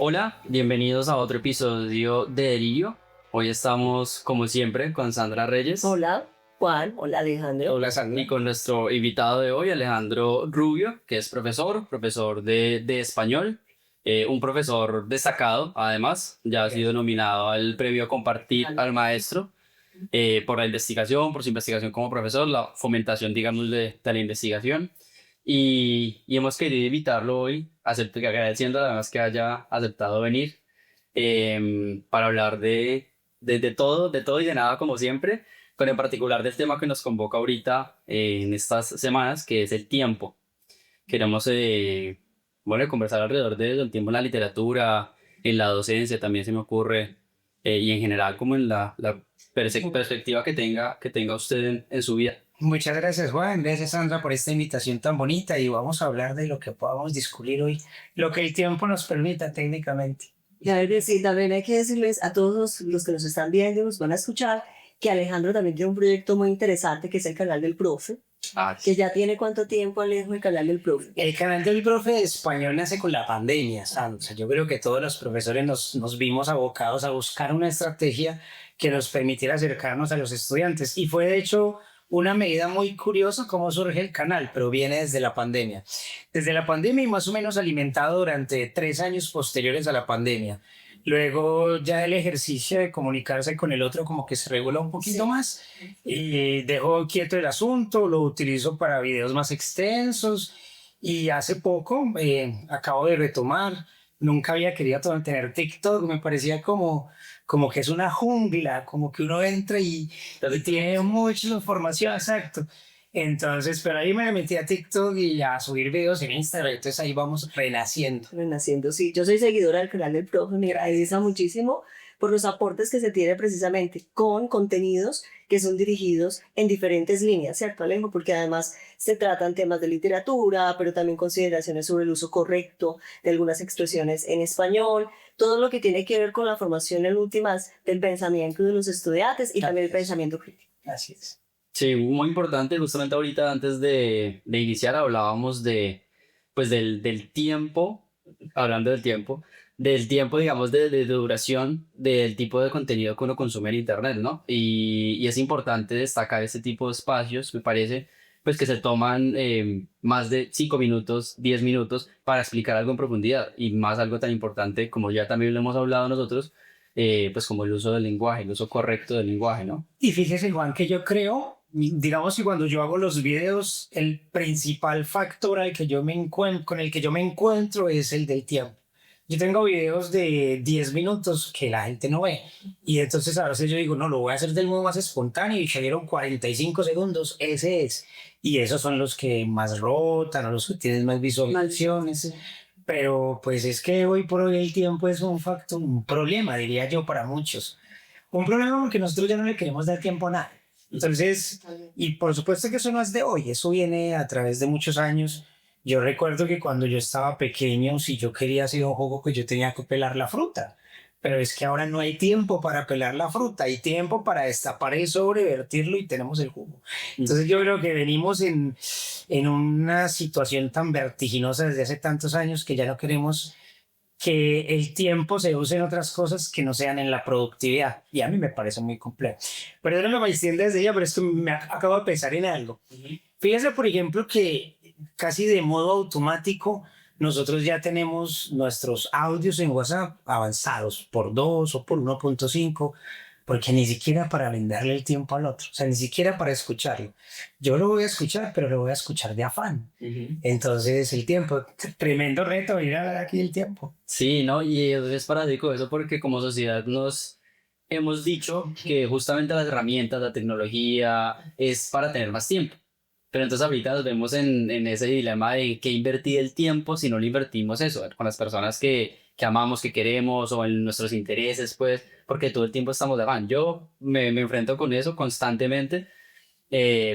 Hola, bienvenidos a otro episodio de Delirio. Hoy estamos, como siempre, con Sandra Reyes Hola, Juan. Hola, Alejandro. Hola Sandra. y con nuestro invitado de hoy, Alejandro Rubio, que es profesor de español, un profesor destacado, además, ya ha sido nominado al premio Compartir al Maestro por la investigación, por su investigación como profesor, la fomentación, digamos, de la investigación. Y hemos querido invitarlo hoy, agradeciendo además que haya aceptado venir para hablar de todo y de nada, como siempre, pero en particular del tema que nos convoca ahorita en estas semanas, que es el tiempo. Queremos, bueno, conversar alrededor del tiempo en la literatura, en la docencia, también se me ocurre, y en general como en la perspectiva que tenga usted en su vida. Muchas gracias Juan, gracias Sandra por esta invitación tan bonita y vamos a hablar de lo que podamos discutir hoy, lo que el tiempo nos permita técnicamente. Ya es decir, también hay que decirles a todos los que nos están viendo y nos van a escuchar que Alejandro también tiene un proyecto muy interesante que es el canal del profe, Ah, que ya tiene cuánto tiempo, Alejo, el canal del profe. El canal del profe de español nace con la pandemia, Sandra. O sea, yo creo que todos los profesores nos vimos abocados a buscar una estrategia que nos permitiera acercarnos a los estudiantes y fue de hecho una medida muy curiosa cómo surge el canal, pero viene desde la pandemia. Desde la pandemia y más o menos alimentado durante 3 años posteriores a la pandemia. Luego ya el ejercicio de comunicarse con el otro como que se regula un poquito más y dejo quieto el asunto, lo utilizo para videos más extensos y hace poco acabo de retomar, nunca había querido tener TikTok, me parecía como que es una jungla, como que uno entra y tiene mucha información, exacto. Entonces, pero ahí me metí a TikTok y a subir videos en Instagram, entonces ahí vamos renaciendo. Renaciendo, sí. Yo soy seguidora del canal del profe, me agradece muchísimo por los aportes que se tiene precisamente con contenidos que son dirigidos en diferentes líneas, ¿cierto, Alejo? Porque además se tratan temas de literatura, pero también consideraciones sobre el uso correcto de algunas expresiones en español, todo lo que tiene que ver con la formación en últimas del pensamiento de los estudiantes y también el pensamiento crítico. Así es. sí, muy importante, justamente ahorita antes de iniciar hablábamos pues del tiempo, hablando del tiempo, digamos, de duración del tipo de contenido que uno consume en Internet, ¿no? Y es importante destacar este tipo de espacios, me parece, pues que se toman más de 5 minutos, 10 minutos para explicar algo en profundidad y más algo tan importante como ya también lo hemos hablado nosotros, pues como el uso del lenguaje, el uso correcto del lenguaje, ¿no? Y fíjese, Juan, que yo creo, digamos que cuando yo hago los videos, el principal factor con el que yo me encuentro es el del tiempo. Yo tengo videos de 10 minutos que la gente no ve. Y entonces a veces yo digo, no, lo voy a hacer del modo más espontáneo y salieron 45 segundos, ese es. Y esos son los que más rotan o los que tienen más visualizaciones. Pero pues es que hoy por hoy el tiempo es un factor, un problema, diría yo, para muchos. Un problema porque nosotros ya no le queremos dar tiempo a nada. Entonces, y por supuesto que eso no es de hoy, eso viene a través de muchos años. Yo recuerdo que cuando yo estaba pequeño, si yo quería hacer un juego, pues yo tenía que pelar la fruta. Pero es que ahora no hay tiempo para pelar la fruta, hay tiempo para destapar el sobre, vertirlo y tenemos el jugo. Entonces yo creo que venimos en una situación tan vertiginosa desde hace tantos años que ya no queremos que el tiempo se use en otras cosas que no sean en la productividad. Y a mí me parece muy complejo. Perdóname me extiende desde ella, pero esto acabo de pensar en algo. Fíjese, por ejemplo, que casi de modo automático nosotros ya tenemos nuestros audios en WhatsApp avanzados por 2 o por 1.5 porque ni siquiera para brindarle el tiempo al otro, o sea, ni siquiera para escucharlo. Yo lo voy a escuchar, pero lo voy a escuchar de afán. Entonces, el tiempo, tremendo reto, ir a ver aquí el tiempo. Sí, ¿no? Y es paradójico eso porque como sociedad nos hemos dicho que justamente las herramientas, la tecnología es para tener más tiempo. Pero entonces ahorita nos vemos en ese dilema de qué invertir el tiempo si no lo invertimos eso, con las personas que amamos, que queremos o en nuestros intereses, pues, porque todo el tiempo estamos de afán. Yo me enfrento con eso constantemente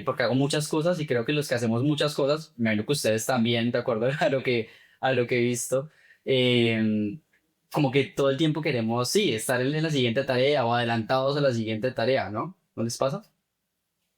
porque hago muchas cosas y creo que los que hacemos muchas cosas, me imagino que ustedes también, de acuerdo a lo que he visto, como que todo el tiempo queremos, sí, estar en la siguiente tarea o adelantados a la siguiente tarea, ¿no? ¿No les pasa?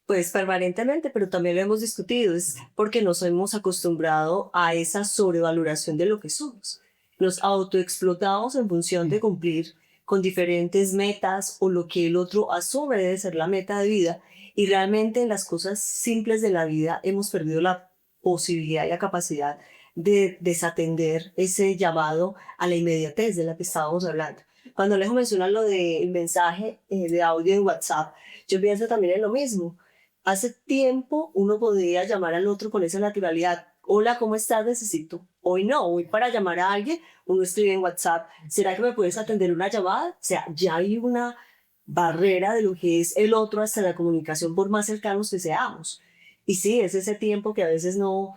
Pues permanentemente, pero también lo hemos discutido, es porque nos hemos acostumbrado a esa sobrevaloración de lo que somos. nos autoexplotamos en función de cumplir con diferentes metas o lo que el otro asume debe ser la meta de vida. Y realmente en las cosas simples de la vida hemos perdido la posibilidad y la capacidad de desatender ese llamado a la inmediatez de la que estábamos hablando. Cuando Alejo menciona lo del mensaje de audio en WhatsApp, yo pienso también en lo mismo. Hace tiempo uno podía llamar al otro con esa naturalidad. Hola, ¿cómo estás? Necesito. Hoy no, hoy para llamar a alguien uno escribe en WhatsApp. ¿Será que me puedes atender una llamada? O sea, ya hay una barrera de lo que es el otro hasta la comunicación por más cercanos que seamos. Y sí, es ese tiempo que a veces no,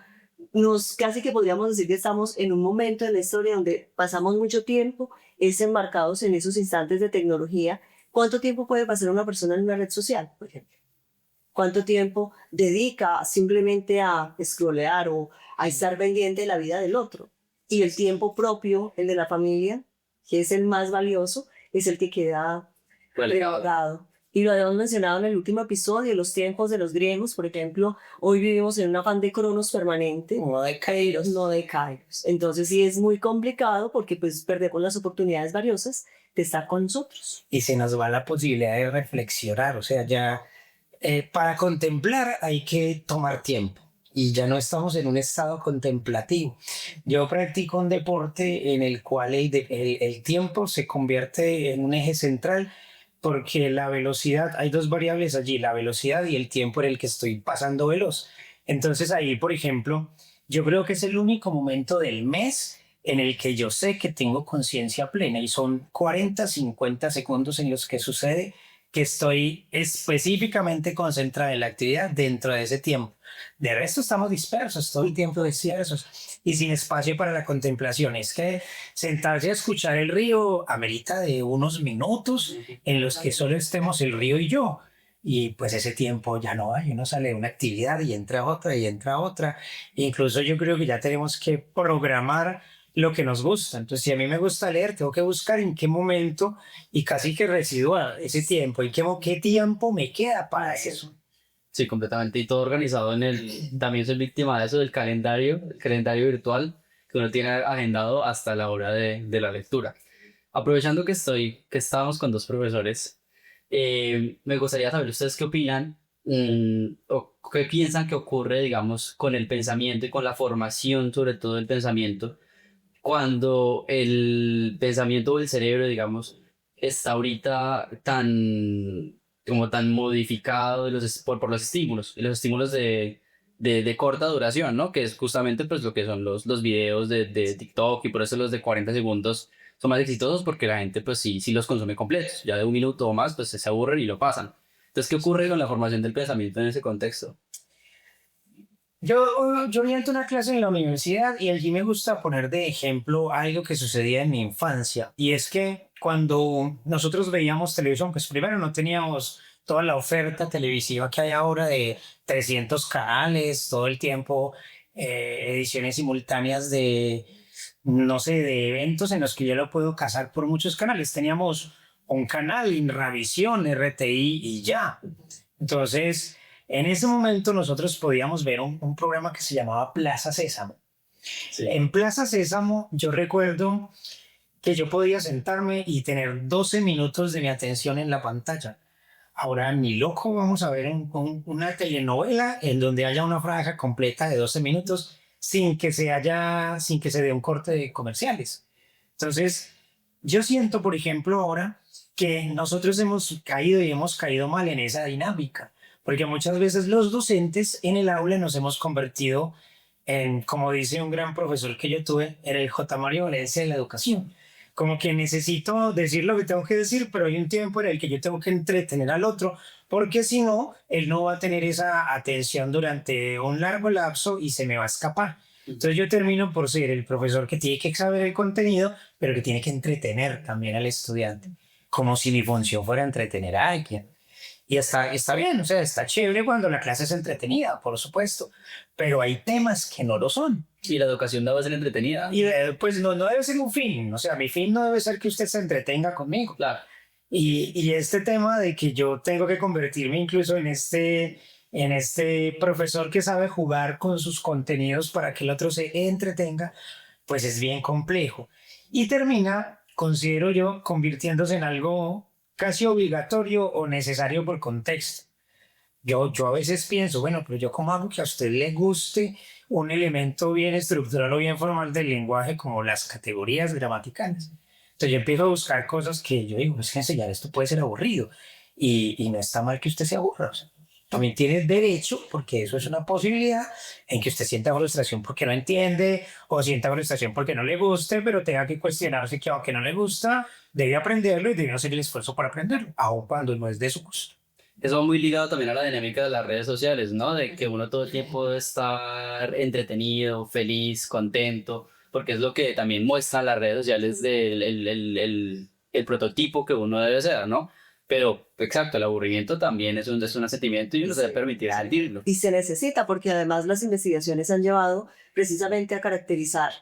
nos casi que podríamos decir que estamos en un momento en la historia donde pasamos mucho tiempo es enmarcados en esos instantes de tecnología. ¿Cuánto tiempo puede pasar una persona en una red social, por ejemplo? ¿Cuánto tiempo dedica simplemente a scrollear o a estar pendiente de la vida del otro? Y el tiempo propio, el de la familia, que es el más valioso, es el que queda relegado. Y lo habíamos mencionado en el último episodio, los tiempos de los griegos, por ejemplo, hoy vivimos en un afán de cronos permanente, No de kairos. no de kairos. Entonces sí es muy complicado porque pues perdemos las oportunidades valiosas de estar con nosotros. Y se nos va la posibilidad de reflexionar, o sea, ya para contemplar hay que tomar tiempo y ya no estamos en un estado contemplativo. Yo practico un deporte en el cual el tiempo se convierte en un eje central porque la velocidad, hay dos variables allí, la velocidad y el tiempo en el que estoy pasando veloz. Entonces ahí, por ejemplo, yo creo que es el único momento del mes en el que yo sé que tengo conciencia plena y son 40, 50 segundos en los que sucede que estoy específicamente concentrado en la actividad dentro de ese tiempo. De resto estamos dispersos, todo el tiempo dispersos y sin espacio para la contemplación. Es que sentarse a escuchar el río amerita de unos minutos en los que solo estemos el río y yo. Y pues ese tiempo ya no hay, uno sale de una actividad y entra otra y entra otra. Incluso yo creo que ya tenemos que programar lo que nos gusta. Entonces, si a mí me gusta leer, tengo que buscar en qué momento y casi que residuar ese tiempo y qué tiempo me queda para eso. Sí, completamente. Y todo organizado en el... También soy víctima de eso, del calendario, el calendario virtual que uno tiene agendado hasta la hora de la lectura. Aprovechando que estábamos con dos profesores, me gustaría saber ustedes qué opinan o qué piensan que ocurre, digamos, con el pensamiento y con la formación, sobre todo del pensamiento, cuando el pensamiento o el cerebro, digamos, está ahorita tan, como tan modificado por los estímulos, y los estímulos de corta duración, ¿no? Que es justamente pues lo que son los videos de TikTok, y por eso los de 40 segundos son más exitosos porque la gente pues sí los consume completos, ya de un minuto o más pues se aburren y lo pasan. Entonces, ¿qué ocurre con la formación del pensamiento en ese contexto? Yo vi una clase en la universidad y allí me gusta poner de ejemplo algo que sucedía en mi infancia. Y es que cuando nosotros veíamos televisión, pues primero no teníamos toda la oferta televisiva que hay ahora de 300 canales, todo el tiempo ediciones simultáneas de, no sé, de eventos en los que yo lo puedo cazar por muchos canales. Teníamos un canal, Inravisión, RTI y ya. Entonces, en ese momento nosotros podíamos ver un programa que se llamaba Plaza Sésamo. Sí. En Plaza Sésamo yo recuerdo que yo podía sentarme y tener 12 minutos de mi atención en la pantalla. Ahora ni loco vamos a ver una telenovela en donde haya una franja completa de 12 minutos sin que sin que se dé un corte de comerciales. Entonces, yo siento, por ejemplo, ahora que nosotros hemos caído y hemos caído mal en esa dinámica. Porque muchas veces los docentes en el aula nos hemos convertido en, como dice un gran profesor que yo tuve, en el J. Mario Valencia de la educación. Como que necesito decir lo que tengo que decir, pero hay un tiempo en el que yo tengo que entretener al otro, porque si no, él no va a tener esa atención durante un largo lapso y se me va a escapar. Entonces yo termino por ser el profesor que tiene que saber el contenido, pero que tiene que entretener también al estudiante, como si mi función fuera entretener a alguien. Y está bien, o sea, está chévere cuando la clase es entretenida, por supuesto, pero hay temas que no lo son. Y la educación debe ser entretenida. Y pues no debe ser un fin, o sea, mi fin no debe ser que usted se entretenga conmigo. Claro. Y este tema de que yo tengo que convertirme incluso en este profesor que sabe jugar con sus contenidos para que el otro se entretenga, pues es bien complejo. y termina, considero yo, convirtiéndose en algo casi obligatorio o necesario por contexto. Yo a veces pienso, bueno, pero yo cómo hago que a usted le guste un elemento bien estructural o bien formal del lenguaje como las categorías gramaticales. Entonces yo empiezo a buscar cosas que yo digo, es que enseñar esto puede ser aburrido y no está mal que usted se aburra. O sea, también tiene derecho, porque eso es una posibilidad, en que usted sienta frustración porque no entiende o sienta frustración porque no le guste, pero tenga que cuestionarse que aunque no le gusta, debe aprenderlo y debe hacer el esfuerzo por aprenderlo, aun cuando no es de su gusto. Eso va muy ligado también a la dinámica de las redes sociales, ¿no? De que uno todo el tiempo debe estar entretenido, feliz, contento, porque es lo que también muestran las redes sociales del el prototipo que uno debe ser, ¿no? Pero, exacto, el aburrimiento también es un sentimiento y uno se debe permitir sentirlo. Y se necesita porque además las investigaciones han llevado precisamente a caracterizar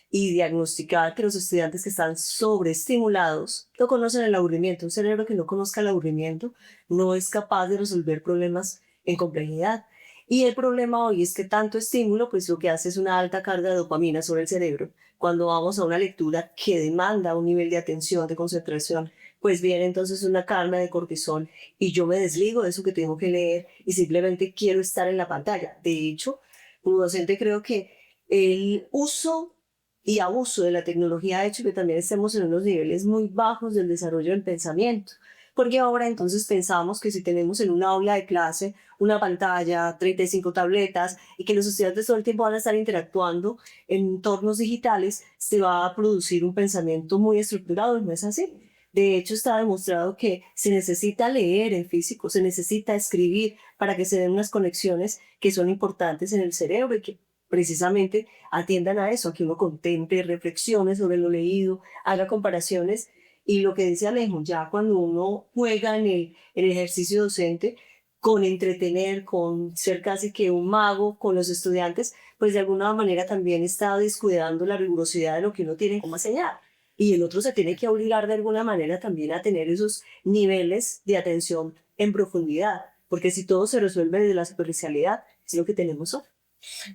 y diagnosticar que los estudiantes que están sobreestimulados no conocen el aburrimiento. Un cerebro que no conozca el aburrimiento no es capaz de resolver problemas en complejidad. Y el problema hoy es que tanto estímulo, pues lo que hace es una alta carga de dopamina sobre el cerebro. Cuando vamos a una lectura que demanda un nivel de atención, de concentración, pues viene entonces una carga de cortisol y yo me desligo de eso que tengo que leer y simplemente quiero estar en la pantalla. De hecho, como docente creo que el uso y abuso de la tecnología ha hecho que también estemos en unos niveles muy bajos del desarrollo del pensamiento. Porque ahora entonces pensamos que si tenemos en una aula de clase una pantalla, 35 tabletas y que los estudiantes todo el tiempo van a estar interactuando en entornos digitales, se va a producir un pensamiento muy estructurado y no es así. De hecho, está demostrado que se necesita leer en físico, se necesita escribir para que se den unas conexiones que son importantes en el cerebro y que precisamente atiendan a eso, a que uno contemple, reflexione sobre lo leído, haga comparaciones. Y lo que dice Alejo, ya cuando uno juega en el ejercicio docente, con entretener, con ser casi que un mago con los estudiantes, pues de alguna manera también está descuidando la rigurosidad de lo que uno tiene como enseñar. Y el otro se tiene que obligar de alguna manera también a tener esos niveles de atención en profundidad, porque si todo se resuelve desde la superficialidad, es lo que tenemos hoy.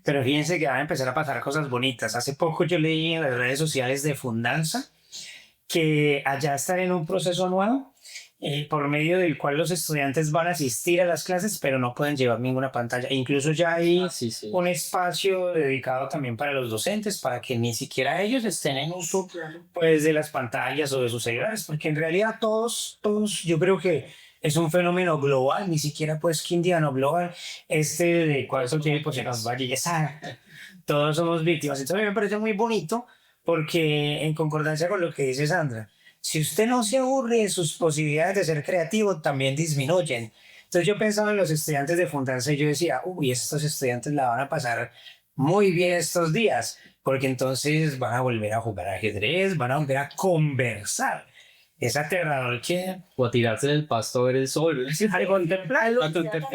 Pero fíjense que van a empezar a pasar cosas bonitas. Hace poco yo leí en las redes sociales de Fundanza que allá están en un proceso nuevo por medio del cual los estudiantes van a asistir a las clases, pero no pueden llevar ninguna pantalla. Incluso ya hay Sí, sí. un espacio dedicado también para los docentes, para que ni siquiera ellos estén en uso pues, de las pantallas o de sus celulares, porque en realidad todos, yo creo que es un fenómeno global, ni siquiera pues quindiano global, de cuánto tiempo se nos va a llegar. Todos somos víctimas. Entonces a mí me parece muy bonito porque en concordancia con lo que dice Sandra, si usted no se aburre, sus posibilidades de ser creativo también disminuyen. Entonces yo pensaba en los estudiantes de Fundanza y yo decía, uy, estos estudiantes la van a pasar muy bien estos días, porque entonces van a volver a jugar ajedrez, van a volver a conversar. Es aterrador que... O a tirarse en el pasto a ver el sol. A contemplarlo. A contemplar.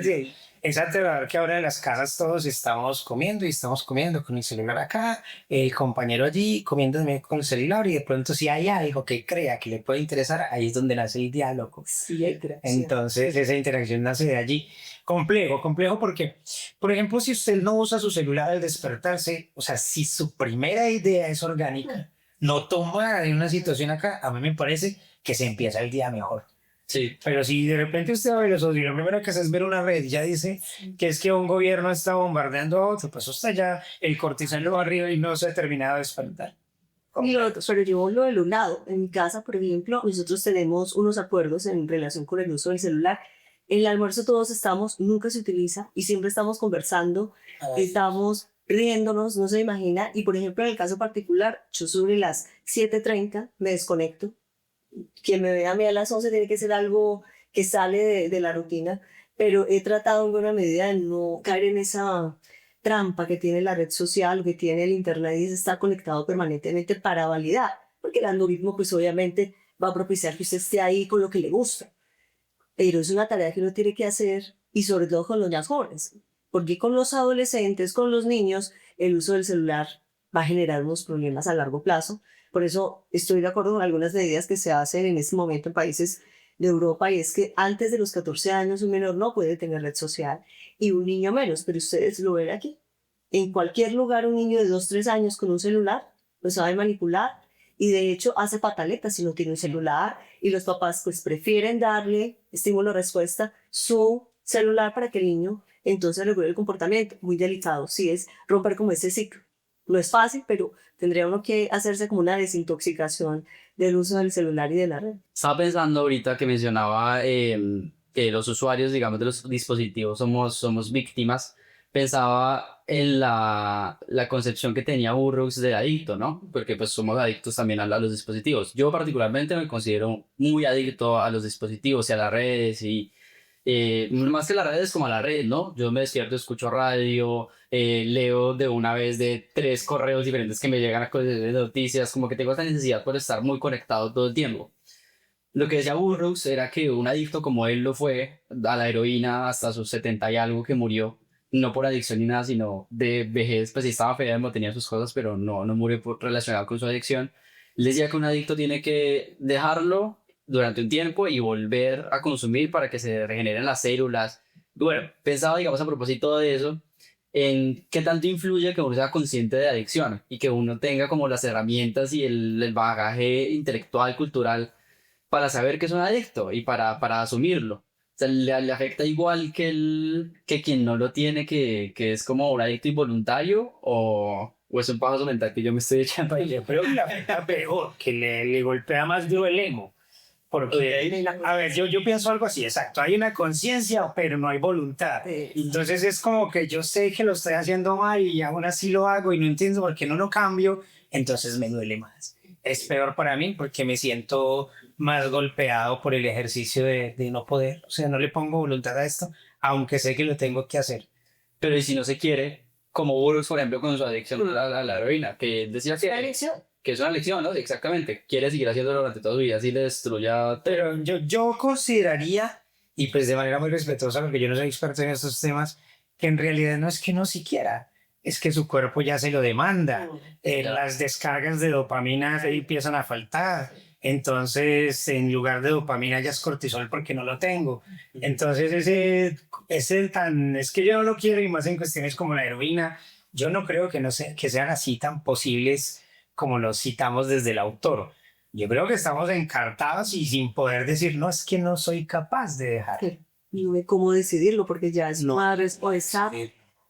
Sí. Es aterrador que ahora en las casas todos estamos comiendo y estamos comiendo con el celular acá, el compañero allí comiendo también con el celular y de pronto si hay algo que crea que le puede interesar, ahí es donde nace el diálogo. Sí, Entonces esa interacción nace de allí. Complejo porque, por ejemplo, si usted no usa su celular al despertarse, o sea, si su primera idea es orgánica, no toma de una situación acá, a mí me parece que se empieza el día mejor. Sí. Pero si de repente usted va a ver eso y lo primero que hace es ver una red y ya dice que es que un gobierno está bombardeando a otro, pues usted ya el cortisol lo va arriba y no se ha terminado de despertar. Y lo otro, pero yo lo del un lado. En mi casa, por ejemplo, nosotros tenemos unos acuerdos en relación con el uso del celular. En el almuerzo todos estamos, nunca se utiliza y siempre estamos conversando, estamos riéndonos, no se imagina. Y por ejemplo, en el caso particular, yo sobre las 7:30 me desconecto. Quien me vea a mí a las 11 tiene que ser algo que sale de la rutina, pero he tratado en buena medida de no caer en esa trampa que tiene la red social, que tiene el internet y es estar conectado permanentemente para validar, porque el algoritmo pues obviamente va a propiciar que usted esté ahí con lo que le gusta, pero es una tarea que uno tiene que hacer y sobre todo con los más jóvenes, porque con los adolescentes, con los niños, el uso del celular va a generar unos problemas a largo plazo. Por eso estoy de acuerdo con algunas medidas que se hacen en este momento en países de Europa y es que antes de los 14 años un menor no puede tener red social y un niño menos, pero ustedes lo ven aquí. En cualquier lugar un niño de 2, 3 años con un celular lo sabe manipular y de hecho hace pataletas si no tiene un celular y los papás pues prefieren darle estímulo-respuesta su celular para que el niño entonces regule el comportamiento. Muy delicado, sí es romper como ese ciclo. No es fácil, pero tendría uno que hacerse como una desintoxicación del uso del celular y de la red. Estaba pensando ahorita que mencionaba que los usuarios, digamos, de los dispositivos somos víctimas. Pensaba en la concepción que tenía Burroughs de adicto, ¿no? Porque pues somos adictos también a los dispositivos. Yo particularmente me considero muy adicto a los dispositivos y a las redes y más que las redes como a la red, ¿no? Yo me despierto, escucho radio, leo de una vez de 3 correos diferentes que me llegan a cosas de noticias, como que tengo esa necesidad por estar muy conectado todo el tiempo. Lo que decía Burroughs era que un adicto como él lo fue a la heroína hasta sus 70 y algo que murió, no por adicción ni nada, sino de vejez, pues sí estaba enfermo, tenía sus cosas, pero no murió relacionado con su adicción. Él decía que un adicto tiene que dejarlo durante un tiempo y volver a consumir para que se regeneren las células. Bueno, pensaba, digamos, a propósito de eso, en qué tanto influye que uno sea consciente de adicción y que uno tenga como las herramientas y el bagaje intelectual, cultural para saber que es un adicto y para asumirlo. O sea, le afecta igual que quien no lo tiene, que es como un adicto involuntario o es un paso mental que yo me estoy echando ahí. Yo creo que le afecta peor, que le golpea más duro el ego. Porque, a ver, yo pienso algo así, exacto. Hay una conciencia, pero no hay voluntad. Entonces es como que yo sé que lo estoy haciendo mal y aún así lo hago y no entiendo por qué no lo cambio, entonces me duele más. Es peor para mí porque me siento más golpeado por el ejercicio de no poder. O sea, no le pongo voluntad a esto, aunque sé que lo tengo que hacer. Pero y si no se quiere, como Burroughs, por ejemplo, con su adicción a la heroína, que decía ¿La elección? que es una adicción, ¿no? Exactamente. Quiere seguir haciéndolo durante toda su vida, así le destruya. Pero yo consideraría, y pues de manera muy respetuosa, porque yo no soy experto en estos temas, que en realidad no es que no siquiera, es que su cuerpo ya se lo demanda. Las descargas de dopamina se empiezan a faltar. Entonces, en lugar de dopamina ya es cortisol porque no lo tengo. Entonces, es que yo no lo quiero y más en cuestiones como la heroína, yo no creo que, no se, que sean así tan posibles como los citamos desde el autor. Yo creo que estamos encartados y sin poder decir, no, es que no soy capaz de dejar. No sé cómo decidirlo porque ya es No. una respuesta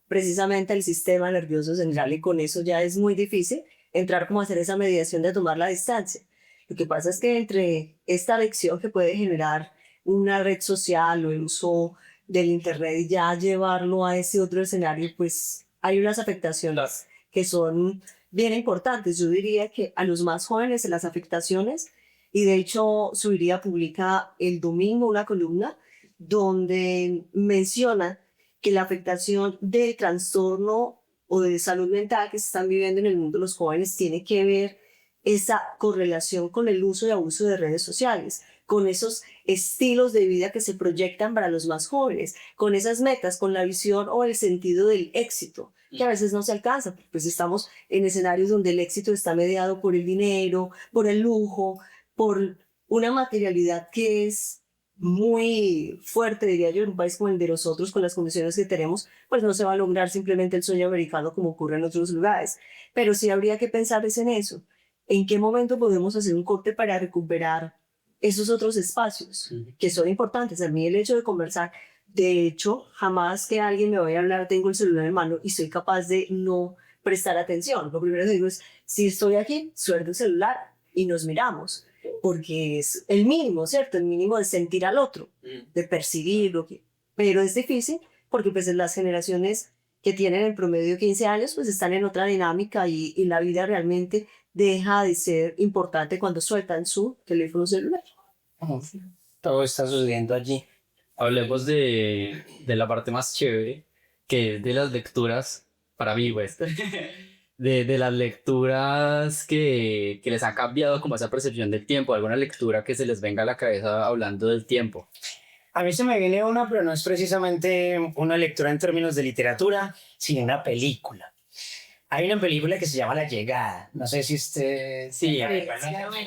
precisamente al sistema nervioso central y con eso ya es muy difícil entrar como a hacer esa mediación de tomar la distancia. Lo que pasa es que entre esta adicción que puede generar una red social o el uso del internet y ya llevarlo a ese otro escenario, pues hay unas afectaciones que son bien importantes. Yo diría que a los más jóvenes las afectaciones, y de hecho Subiría publica el domingo una columna donde menciona que la afectación de trastorno o de salud mental que se están viviendo en el mundo de los jóvenes tiene que ver esa correlación con el uso y abuso de redes sociales, con esos estilos de vida que se proyectan para los más jóvenes, con esas metas, con la visión o el sentido del éxito, que a veces no se alcanza, pues estamos en escenarios donde el éxito está mediado por el dinero, por el lujo, por una materialidad que es muy fuerte, diría yo, en un país como el de nosotros, con las condiciones que tenemos, pues no se va a lograr simplemente el sueño americano como ocurre en otros lugares, pero sí habría que pensar en eso. ¿En qué momento podemos hacer un corte para recuperar esos otros espacios que son importantes? A mí el hecho de conversar, de hecho, jamás que alguien me vaya a hablar, tengo el celular en mano y soy capaz de no prestar atención. Lo primero que digo es, si estoy aquí, suelto el celular y nos miramos, porque es el mínimo, ¿cierto? El mínimo de sentir al otro, de percibir lo que... Pero es difícil porque pues las generaciones que tienen en promedio 15 años pues están en otra dinámica y la vida realmente deja de ser importante cuando sueltan su teléfono celular. Todo está sucediendo allí. Hablemos de la parte más chévere, que es de las lecturas, para mí, pues, de las lecturas que les han cambiado como esa percepción del tiempo, alguna lectura que se les venga a la cabeza hablando del tiempo. A mí se me viene una, pero no es precisamente una lectura en términos de literatura, sino una película. Hay una película que se llama La Llegada. No sé si usted... Sí,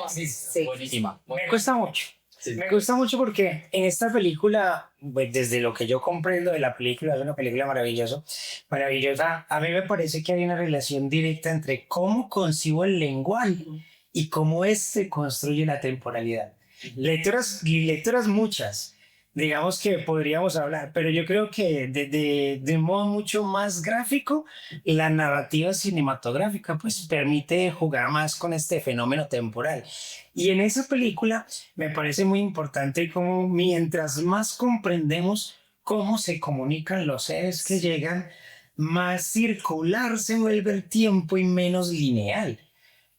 Sí. buenísima. Me cuesta mucho. Sí. Me gusta mucho porque en esta película, pues, desde lo que yo comprendo de la película, es una película maravillosa. A mí me parece que hay una relación directa entre cómo concibo el lenguaje y cómo éste construye la temporalidad. Lecturas muchas, digamos que podríamos hablar, pero yo creo que de un modo mucho más gráfico, la narrativa cinematográfica pues permite jugar más con este fenómeno temporal. Y en esa película me parece muy importante cómo mientras más comprendemos cómo se comunican los seres que llegan, más circular se vuelve el tiempo y menos lineal.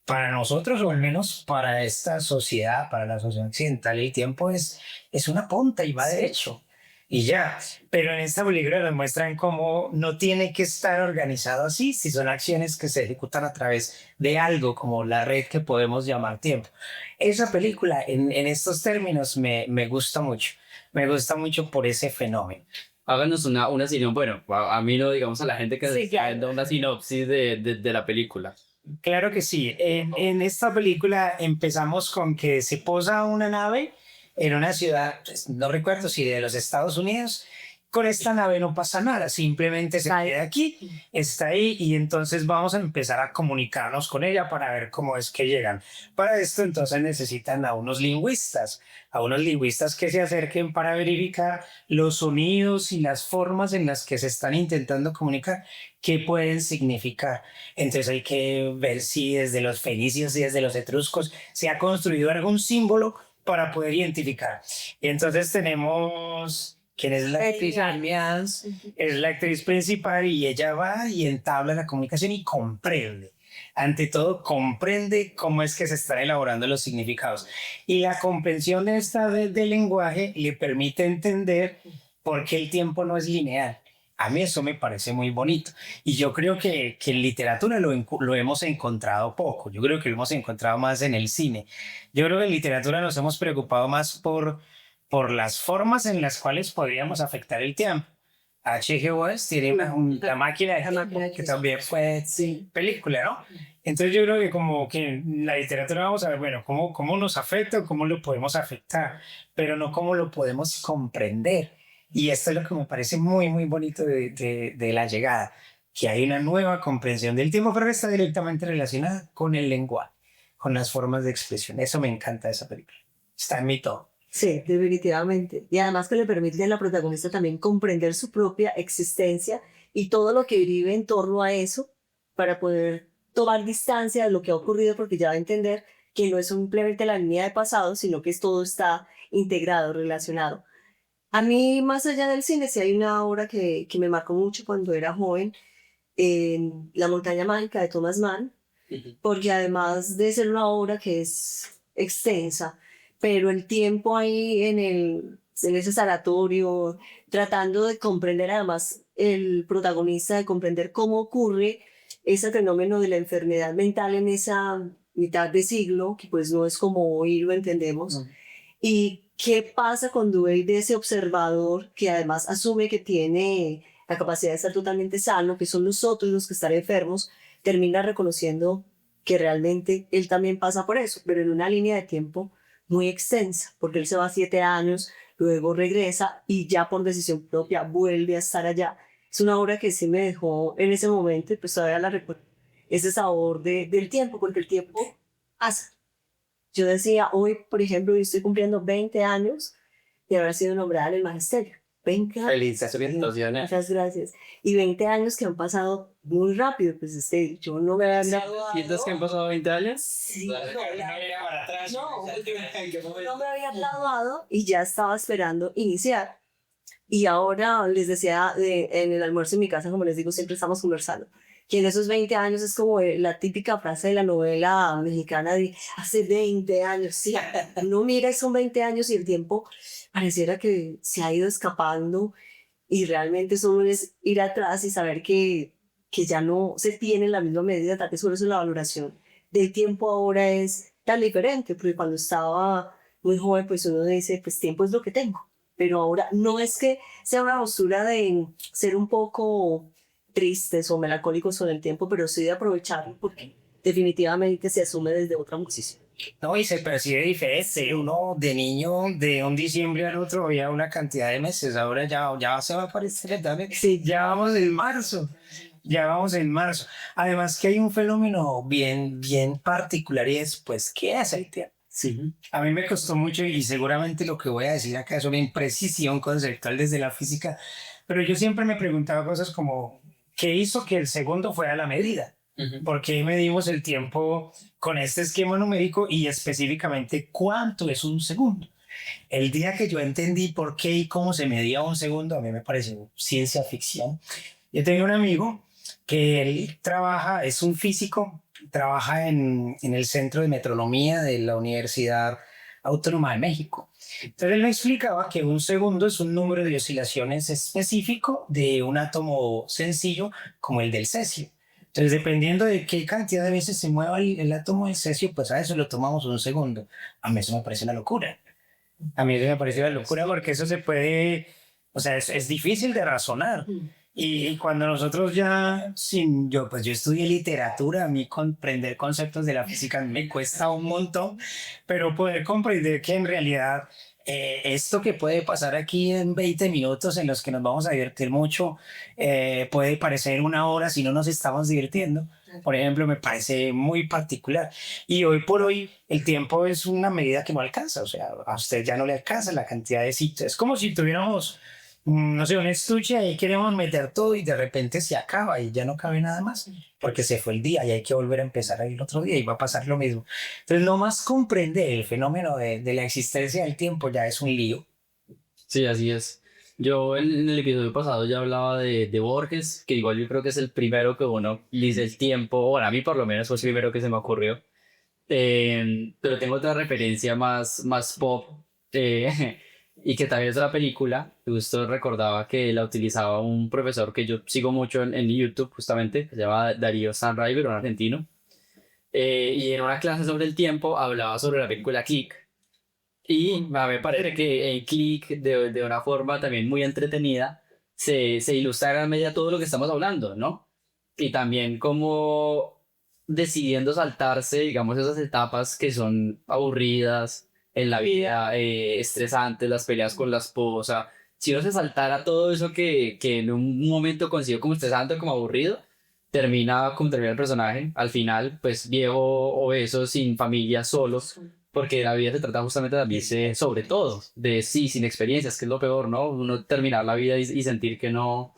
Para nosotros, o al menos para esta sociedad, para la sociedad occidental, el tiempo es una punta y va derecho. Y ya, pero en esta película nos muestran cómo no tiene que estar organizado así, si son acciones que se ejecutan a través de algo como la red que podemos llamar tiempo. Esa película en estos términos me gusta mucho, me gusta mucho por ese fenómeno. Háganos una sinopsis, bueno, a mí no, digamos a la gente que Sí, está claro. viendo una sinopsis de la película. Claro que sí. En esta película empezamos con que se posa una nave en una ciudad, pues, no recuerdo si de los Estados Unidos. Con esta nave no pasa nada, simplemente se queda aquí, está ahí y entonces vamos a empezar a comunicarnos con ella para ver cómo es que llegan. Para esto entonces necesitan a unos lingüistas que se acerquen para verificar los sonidos y las formas en las que se están intentando comunicar, qué pueden significar. Entonces hay que ver si desde los fenicios y desde los etruscos se ha construido algún símbolo para poder identificar. Y entonces tenemos... ¿Quién es la actriz? Armias es la actriz principal y ella va y entabla la comunicación y comprende. Ante todo, comprende cómo es que se están elaborando los significados. Y la comprensión de esta vez del lenguaje le permite entender por qué el tiempo no es lineal. A mí eso me parece muy bonito. Y yo creo que en literatura lo hemos encontrado poco. Yo creo que lo hemos encontrado más en el cine. Yo creo que en literatura nos hemos preocupado más por las formas en las cuales podríamos afectar el tiempo. H.G. Wells tiene la máquina de tiempo, que también fue película, ¿no? Entonces yo creo que como que en la literatura vamos a ver, bueno, cómo nos afecta o cómo lo podemos afectar, pero no cómo lo podemos comprender. Y esto es lo que me parece muy, muy bonito de La Llegada, que hay una nueva comprensión del tiempo, pero que está directamente relacionada con el lenguaje, con las formas de expresión. Eso me encanta de esa película. Está en mi top. Sí, definitivamente. Y además que le permite a la protagonista también comprender su propia existencia y todo lo que vive en torno a eso para poder tomar distancia de lo que ha ocurrido porque ya va a entender que no es simplemente la línea de pasado, sino que todo está integrado, relacionado. A mí, más allá del cine, sí hay una obra que me marcó mucho cuando era joven, en La montaña mágica de Thomas Mann, porque además de ser una obra que es extensa, pero el tiempo ahí en ese sanatorio, tratando de comprender además el protagonista, de comprender cómo ocurre ese fenómeno de la enfermedad mental en esa mitad de siglo, que pues no es como hoy lo entendemos, y qué pasa cuando hay de ese observador que además asume que tiene la capacidad de estar totalmente sano, que son los otros los que están enfermos, termina reconociendo que realmente él también pasa por eso, pero en una línea de tiempo muy extensa, porque él se va 7 años, luego regresa y ya por decisión propia vuelve a estar allá. Es una obra que sí me dejó en ese momento, y pues todavía la recuerdo, ese sabor del tiempo, porque el tiempo pasa. Yo decía, hoy, por ejemplo, yo estoy cumpliendo 20 años de haber sido nombrada en el magisterio. 20 años. Felicitaciones. Muchas gracias. Y 20 años que han pasado muy rápido, pues yo no me había graduado. ¿Sientes que han pasado 20 años? Sí, no me había graduado y ya estaba esperando iniciar. Y ahora les decía en el almuerzo en mi casa, como les digo, siempre estamos conversando, que en esos 20 años es como la típica frase de la novela mexicana de hace 20 años. Sí, uno mira, son 20 años y el tiempo pareciera que se ha ido escapando y realmente solo es ir atrás y saber que ya no se tiene en la misma medida, tal vez por eso la valoración del tiempo ahora es tan diferente, porque cuando estaba muy joven, pues uno dice, pues tiempo es lo que tengo, pero ahora no es que sea una postura de ser un poco tristes o melancólicos con el tiempo, pero sí de aprovecharlo porque definitivamente se asume desde otra posición. No, y se percibe diferente. Uno de niño, de un diciembre al otro, había una cantidad de meses. Ahora ya se va a aparecer, dale. Sí. Ya vamos en marzo. Ya vamos en marzo. Además que hay un fenómeno bien particular y es, pues, ¿qué es el tiempo? Sí. A mí me costó mucho y seguramente lo que voy a decir acá es una imprecisión conceptual desde la física, pero yo siempre me preguntaba cosas como, ¿qué hizo que el segundo fuera la medida? Ujú. ¿Por qué medimos el tiempo con este esquema numérico y específicamente cuánto es un segundo? El día que yo entendí por qué y cómo se medía un segundo, a mí me pareció ciencia ficción. Yo tengo un amigo que él trabaja, es un físico, trabaja en el Centro de Metronomía de la Universidad Autónoma de México. Entonces él me explicaba que un segundo es un número de oscilaciones específico de un átomo sencillo como el del cesio. Entonces, dependiendo de qué cantidad de veces se mueva el átomo del cesio, pues a eso lo tomamos un segundo. A mí eso me parece una locura. A mí eso me parece una locura porque eso se puede, o sea, es difícil de razonar. Y cuando nosotros ya, sin yo, pues yo estudié literatura, a mí comprender conceptos de la física me cuesta un montón, pero poder comprender que en realidad esto que puede pasar aquí en 20 minutos en los que nos vamos a divertir mucho, puede parecer una hora si no nos estamos divirtiendo. Por ejemplo, me parece muy particular. Y hoy por hoy el tiempo es una medida que no alcanza, o sea, a usted ya no le alcanza la cantidad de sitios. Es como si tuviéramos no sé, un estuche ahí queremos meter todo y de repente se acaba y ya no cabe nada más porque se fue el día y hay que volver a empezar el otro día y va a pasar lo mismo. Entonces, no más comprender el fenómeno de la existencia del tiempo ya es un lío. Sí, así es. Yo en el episodio pasado ya hablaba de Borges, que igual yo creo que es el primero que uno dice el tiempo, bueno, a mí por lo menos fue el primero que se me ocurrió. Pero tengo otra referencia más pop, y que también es una película. Justo recordaba que la utilizaba un profesor que yo sigo mucho en YouTube, justamente, que se llama Darío Sanriver, un argentino. Y en una clase sobre el tiempo hablaba sobre la película Click. Y me parece que en Click, de una forma también muy entretenida, se ilustra en gran medida todo lo que estamos hablando, ¿no? Y también como decidiendo saltarse, digamos, esas etapas que son aburridas en la vida, estresantes, las peleas con la esposa. Si uno se saltara todo eso que en un momento consigo como estresante o como aburrido, termina como termina el personaje, al final, pues viejo, obeso, sin familia, solo, porque la vida se trata justamente de vivirse sobre todo, de sí, sin experiencias, que es lo peor, ¿no? Uno terminar la vida y sentir que no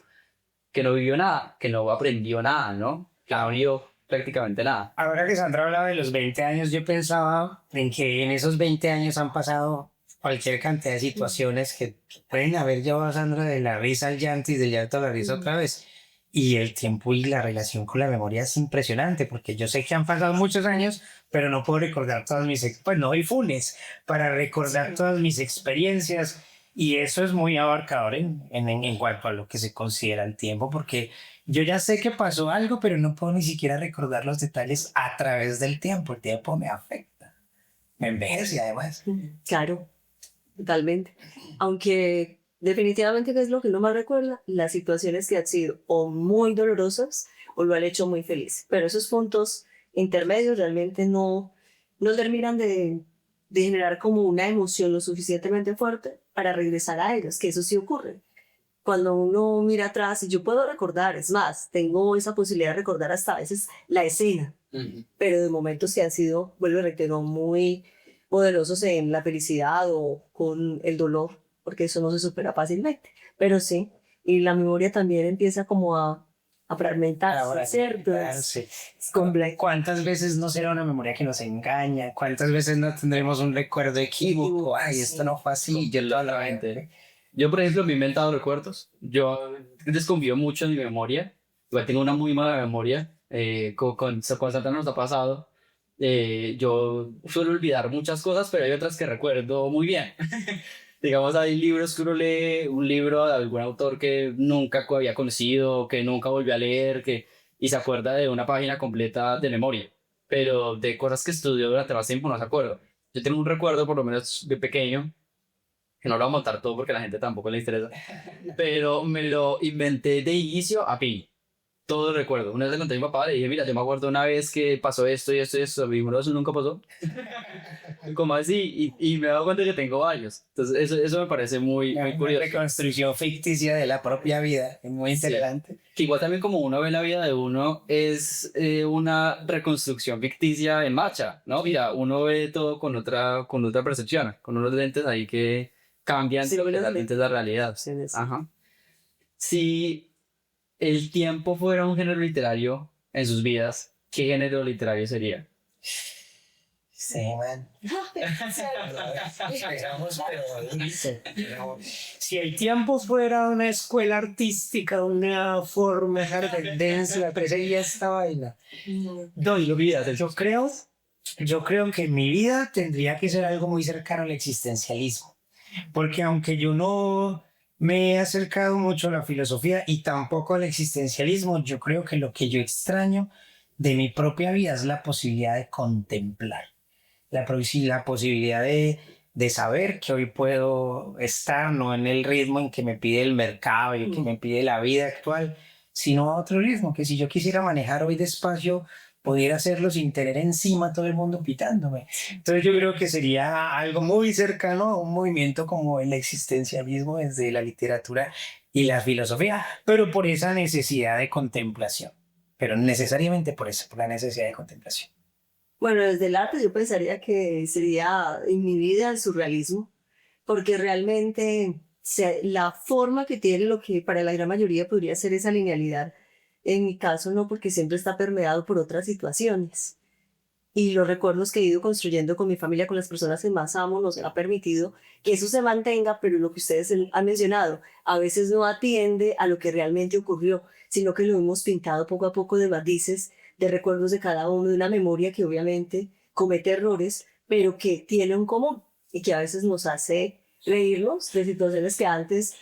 vivió nada, que no aprendió nada, ¿no? Que no vio prácticamente nada. Ahora que Sandra hablaba de los 20 años, yo pensaba en que en esos 20 años han pasado cualquier cantidad de situaciones que pueden haber llevado a Sandra de la risa al llanto y del llanto a la risa otra vez. Y el tiempo y la relación con la memoria es impresionante, porque yo sé que han pasado muchos años, pero no puedo recordar todas pues no hay funes para recordar todas mis experiencias. Y eso es muy abarcador en cuanto a lo que se considera el tiempo, porque yo ya sé que pasó algo, pero no puedo ni siquiera recordar los detalles a través del tiempo. El tiempo me afecta, me envejece además. Claro, totalmente. Aunque definitivamente, ¿qué es lo que uno más recuerda? Las situaciones que han sido o muy dolorosas o lo han hecho muy feliz. Pero esos puntos intermedios realmente no terminan de generar como una emoción lo suficientemente fuerte para regresar a ellos, que eso sí ocurre. Cuando uno mira atrás, y yo puedo recordar, es más, tengo esa posibilidad de recordar hasta a veces la escena, pero de momentos que han sido, vuelvo a reiterar, muy poderosos en la felicidad o con el dolor, porque eso no se supera fácilmente. Pero sí, y la memoria también empieza como a fragmentarse, Ahora, ¿cierto? sí. Es complejo. ¿Cuántas veces no será una memoria que nos engaña? ¿Cuántas veces no tendremos un recuerdo equívoco? Ay, esto no fue así. Yo lo Totalmente. Yo, por ejemplo, me he inventado recuerdos. Yo desconfío mucho de mi memoria. Igual tengo una muy mala memoria. Con Santa nos ha pasado. Yo suelo olvidar muchas cosas, pero hay otras que recuerdo muy bien. Digamos, hay libros que uno lee, un libro de algún autor que nunca había conocido, que nunca volvió a leer, y se acuerda de una página completa de memoria. Pero de cosas que estudió durante más tiempo no se acuerda. Yo tengo un recuerdo, por lo menos de pequeño, que no lo voy a montar todo porque a la gente tampoco le interesa, pero me lo inventé de inicio a fin. todo lo recuerdo. Una vez le conté a mi papá, le dije, mira, yo me acuerdo una vez que pasó esto y esto y esto. Me dijo, no, eso nunca pasó. ¿Cómo así? Y me he dado cuenta que tengo varios. Entonces, eso me parece muy, muy Una curioso. reconstrucción ficticia de la propia vida, es muy Sí. interesante. Que igual también como uno ve la vida de uno, es una reconstrucción ficticia en marcha, ¿no? Mira, uno ve todo con otra percepción, con unos lentes ahí que cambian Sí, lo que unos realmente es la realidad. Sí, sí. Ajá. Si el tiempo fuera un género literario en sus vidas, ¿qué género literario sería? Sí, man. Empezamos, pero listo. Si el tiempo fuera una escuela artística, una forma de tendencia, pero sería esta vaina. Doy, yo creo que mi vida tendría que ser algo muy cercano al existencialismo. Porque aunque yo no me he acercado mucho a la filosofía y tampoco al existencialismo, yo creo que lo que yo extraño de mi propia vida es la posibilidad de contemplar, la posibilidad de saber que hoy puedo estar no en el ritmo en que me pide el mercado y que me pide la vida actual, sino a otro ritmo, que si yo quisiera manejar hoy despacio, pudiera hacerlo sin tener encima todo el mundo pitándome. Entonces yo creo que sería algo muy cercano a un movimiento como el existencialismo desde la literatura y la filosofía, pero por esa necesidad de contemplación, pero necesariamente por eso, por la necesidad de contemplación. Bueno, desde el arte yo pensaría que sería en mi vida el surrealismo, porque realmente la forma que tiene lo que para la gran mayoría podría ser esa linealidad, en mi caso no, porque siempre está permeado por otras situaciones. Y los recuerdos que he ido construyendo con mi familia, con las personas que más amo, nos ha permitido que eso se mantenga, pero lo que ustedes han mencionado, a veces no atiende a lo que realmente ocurrió, sino que lo hemos pintado poco a poco de matices, de recuerdos de cada uno, de una memoria que obviamente comete errores, pero que tiene un común y que a veces nos hace reírnos de situaciones que antes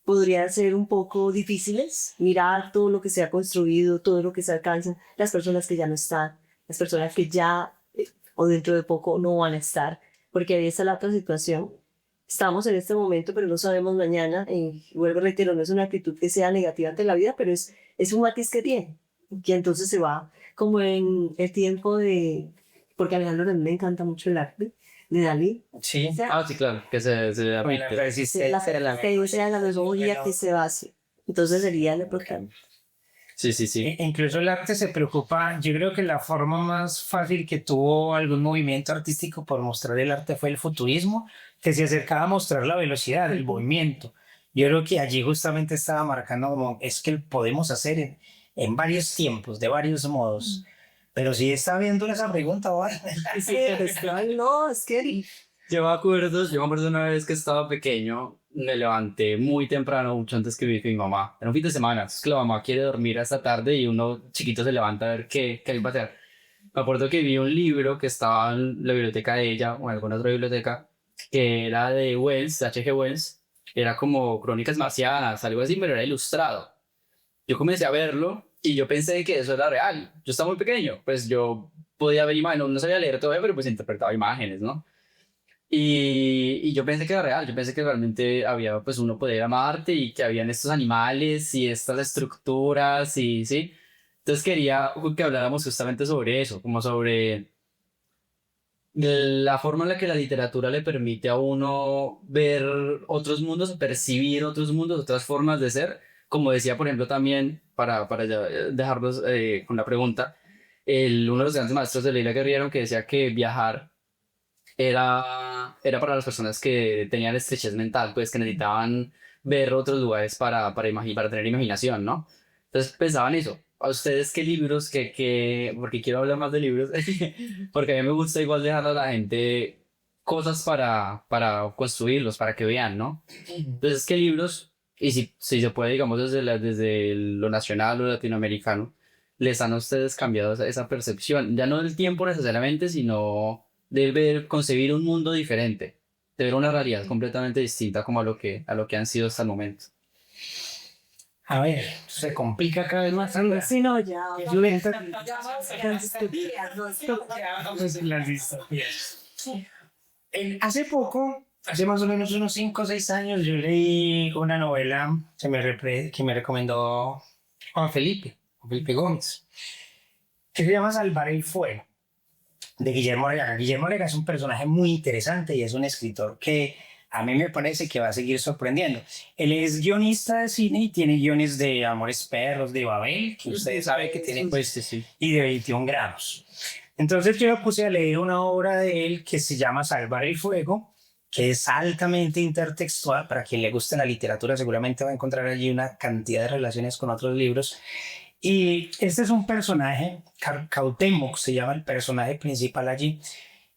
podrían ser un poco difíciles, mirar todo lo que se ha construido, todo lo que se alcanza, las personas que ya no están, las personas que ya o dentro de poco no van a estar, porque ahí está la otra situación. Estamos en este momento, pero no sabemos mañana, y vuelvo a reitero, no es una actitud que sea negativa ante la vida, pero es un matiz que tiene, que entonces se va como en el tiempo de, porque a mí me encanta mucho el arte de Dalí. Sí. O sea, Ah, sí, claro, que se Con la repite. la resistencia de la existencia de la memoria que se va así. Entonces sería el programa. Sí, sí, sí. Incluso el arte se preocupa, yo creo que la forma más fácil que tuvo algún movimiento artístico por mostrar el arte fue el futurismo, que se acercaba a mostrar la velocidad del movimiento. Yo creo que allí justamente estaba marcando como es que podemos hacer en varios tiempos, de varios modos. Pero si está viendo esa pregunta, ¿vale? Sí, no, es que Yo me acuerdo una vez que estaba pequeño, me levanté muy temprano, mucho antes que mi mamá. Era un fin de semana, es que la mamá quiere dormir hasta tarde y uno chiquito se levanta a ver qué va a hacer. Me acuerdo que vi un libro que estaba en la biblioteca de ella o en alguna otra biblioteca, que era de Wells, de H.G. Wells. Era como Crónicas Marcianas, algo así, pero era ilustrado. Yo comencé a verlo y yo pensé que eso era real. Yo estaba muy pequeño, pues yo podía ver imágenes, no sabía leer todavía, pero pues interpretaba imágenes, ¿no? Y yo pensé que era real, yo pensé que realmente había, pues uno podía ir a Marte y que habían estos animales y estas estructuras y sí. Entonces quería que habláramos justamente sobre eso, como sobre la forma en la que la literatura le permite a uno ver otros mundos, percibir otros mundos, otras formas de ser. Como decía, por ejemplo, también, para ya dejarlos con la pregunta, uno de los grandes maestros de Leila Guerriero que decía que viajar era para las personas que tenían estrechez mental, pues que necesitaban ver otros lugares para tener imaginación, ¿no? Entonces pensaban eso. ¿A ustedes qué libros, porque quiero hablar más de libros, porque a mí me gusta igual dejar a la gente cosas para construirlos, para que vean, ¿no? Entonces, ¿qué libros, y si se puede, digamos, desde lo nacional o latinoamericano, les han a ustedes cambiado esa percepción? Ya no del tiempo necesariamente, sino de ver, concebir un mundo diferente, de ver una realidad completamente distinta como a lo que han sido hasta el momento. A ver, se complica cada vez más. Sandra. si no, ya. Es lenta. Ya, Pues en las distopías. Hace poco, hace más o menos unos 5 o 6 años, yo leí una novela que me recomendó Juan Felipe. Felipe Gómez, que se llama Salvar el Fuego, de Guillermo Lega. Guillermo Lega es un personaje muy interesante y es un escritor que a mí me parece que va a seguir sorprendiendo. Él es guionista de cine y tiene guiones de Amores Perros, de Babel, que ustedes saben que tiene, Pues sí, sí. y de 21 grados. Entonces yo me puse a leer una obra de él que se llama Salvar el Fuego, que es altamente intertextual. Para quien le guste la literatura seguramente va a encontrar allí una cantidad de relaciones con otros libros. Y este es un personaje, Cuauhtémoc se llama el personaje principal allí,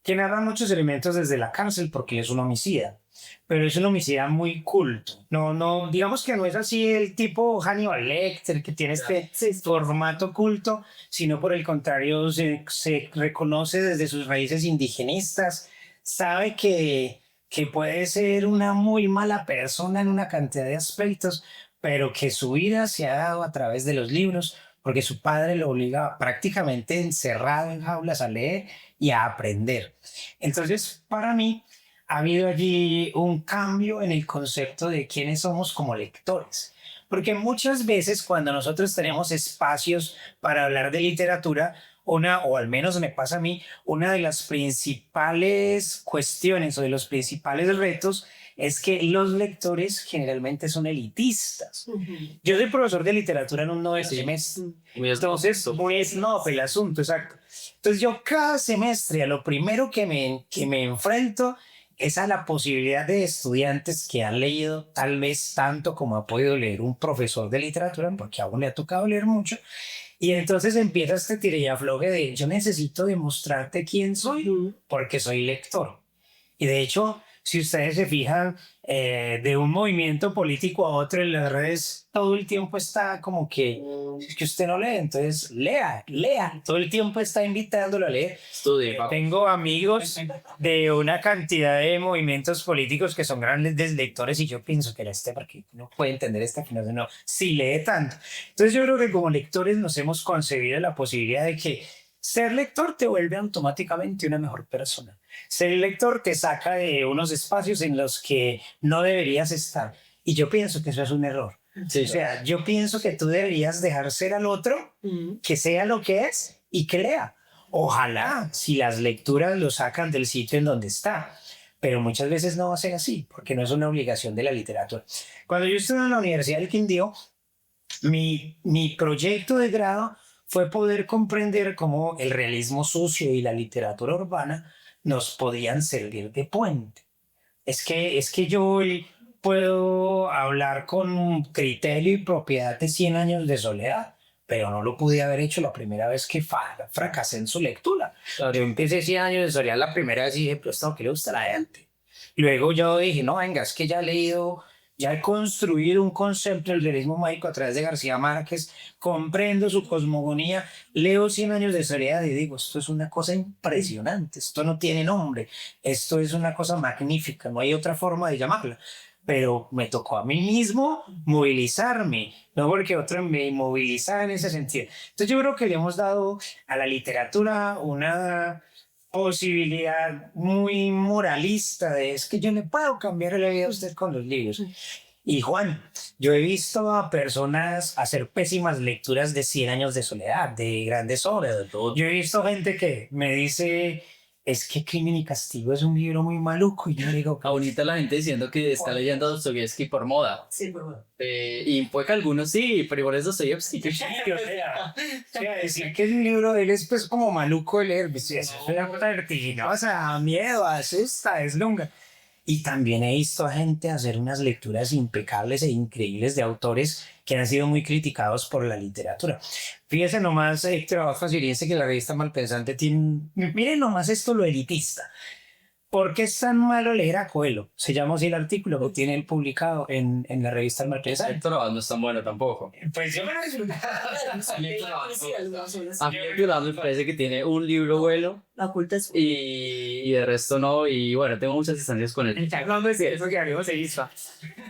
que narra muchos elementos desde la cárcel porque es un homicida. Pero es un homicida muy culto. No, digamos que no es así el tipo Hannibal Lecter que tiene este formato culto, sino por el contrario se reconoce desde sus raíces indigenistas, sabe que puede ser una muy mala persona en una cantidad de aspectos, pero que su vida se ha dado a través de los libros, porque su padre lo obliga prácticamente encerrado en jaulas a leer y a aprender. Entonces, para mí, ha habido allí un cambio en el concepto de quiénes somos como lectores. Porque muchas veces cuando nosotros tenemos espacios para hablar de literatura, o al menos me pasa a mí, una de las principales cuestiones o de los principales retos es que los lectores generalmente son elitistas. Yo soy profesor de literatura en un 9 semestre. Entonces, muy snob el asunto, exacto. Entonces yo cada semestre a lo primero que me enfrento es a la posibilidad de estudiantes que han leído tal vez tanto como ha podido leer un profesor de literatura, porque aún le ha tocado leer mucho, y entonces empieza este tire y afloje de yo necesito demostrarte quién soy porque soy lector. Y de hecho, si ustedes se fijan, de un movimiento político a otro en las redes, todo el tiempo está como que, es que usted no lee, entonces lea, todo el tiempo está invitándolo a leer. Estudie, papá. Tengo amigos de una cantidad de movimientos políticos que son grandes lectores y yo pienso que porque no puede entender esta final, no, sí lee tanto. Entonces yo creo que como lectores nos hemos concebido la posibilidad de que ser lector te vuelve automáticamente una mejor persona. Ser lector te saca de unos espacios en los que no deberías estar. Y yo pienso que eso es un error. Sí, O sea, yo pienso que tú deberías dejar ser al otro, que sea lo que es y que lea. Ojalá, si las lecturas lo sacan del sitio en donde está. Pero muchas veces no va a ser así, porque no es una obligación de la literatura. Cuando yo estuve en la Universidad del Quindío, mi proyecto de grado fue poder comprender cómo el realismo sucio y la literatura urbana nos podían servir de puente. Es que yo hoy puedo hablar con criterio y propiedad de 100 años de soledad, pero no lo pude haber hecho la primera vez que fracasé en su lectura. Yo empecé 100 años de soledad la primera vez y dije, pero esto no le gusta a la gente. Luego yo dije, no, venga, es que ya he leído, ya he construido un concepto del realismo mágico a través de García Márquez, comprendo su cosmogonía, leo 100 años de soledad y digo, esto es una cosa impresionante, esto no tiene nombre, esto es una cosa magnífica, no hay otra forma de llamarla. Pero me tocó a mí mismo movilizarme, no porque otro me movilizara en ese sentido. Entonces yo creo que le hemos dado a la literatura una posibilidad muy moralista de es que yo le puedo cambiar la vida a usted con los libros. Y Juan, yo he visto a personas hacer pésimas lecturas de 100 años de soledad, de grandes obras. Yo he visto gente que me dice, es que Crimen y Castigo es un libro muy maluco. Y yo digo, Ahorita la gente diciendo que está leyendo a Dostoyevsky por moda. Sí, por favor. Y puede que algunos sí, pero igual es Dostoyevsky. o sea, decir que el libro de él es pues como maluco de leer, pues, eso es una cosa vertiginosa, da miedo, asusta, es longa. Y también he visto a gente hacer unas lecturas impecables e increíbles de autores que han sido muy criticados por la literatura. Fíjense nomás, trabajo fácilmente que la revista Malpensante tiene... Miren nomás esto, lo elitista. ¿Por qué es tan malo leer a Coelho? Se llama así el artículo que tiene él publicado en la revista Malpensante. Héctor Abad no es tan bueno tampoco. Pues yo me lo A mí Héctor Abad me parece que tiene un libro bueno La oculta es... y de resto no. Y bueno, tengo muchas distancias con él. Está hablando de eso que habíamos visto.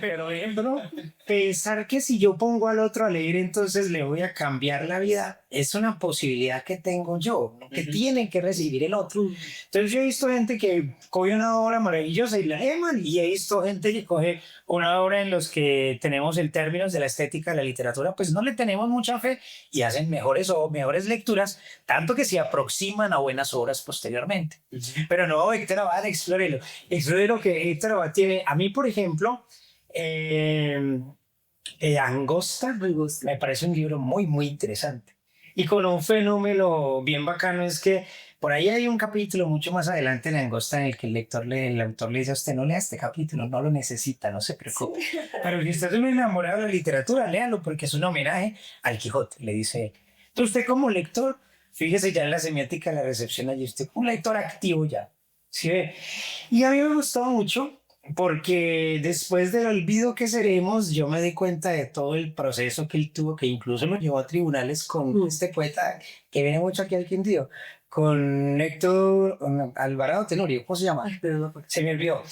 Pero, por ejemplo, pensar que si yo pongo al otro a leer, entonces le voy a cambiar la vida, es una posibilidad que tengo yo, ¿no? Que tiene que recibir el otro. Entonces, yo he visto gente que coge una obra maravillosa y la aman, y he visto gente que coge una obra en los que tenemos en términos de la estética de la literatura, pues no le tenemos mucha fe y hacen mejores o mejores lecturas, tanto que se aproximan a buenas obras posteriormente. Pero no, Héctor Abad, explórelo. Explore lo que Héctor Abad tiene. A mí, por ejemplo, Angosta me parece un libro muy, muy interesante. Y con un fenómeno bien bacano es que por ahí hay un capítulo mucho más adelante en Angosta en el que el autor le dice a usted: no lea este capítulo, no lo necesita, no se preocupe. Pero si usted es un enamorado de la literatura, léalo porque es un homenaje al Quijote, le dice él. Entonces usted como lector, fíjese ya en la semiótica de la recepción, allí usted un lector activo ya. ¿Sí ve? Y a mí me gustó mucho porque después del olvido que seremos, yo me di cuenta de todo el proceso que él tuvo, que incluso lo llevó a tribunales con este poeta que viene mucho aquí al Quindío, con Héctor Alvarado Tenorio, ¿cómo se llama? Ay, pero no me acuerdo. Se me olvidó.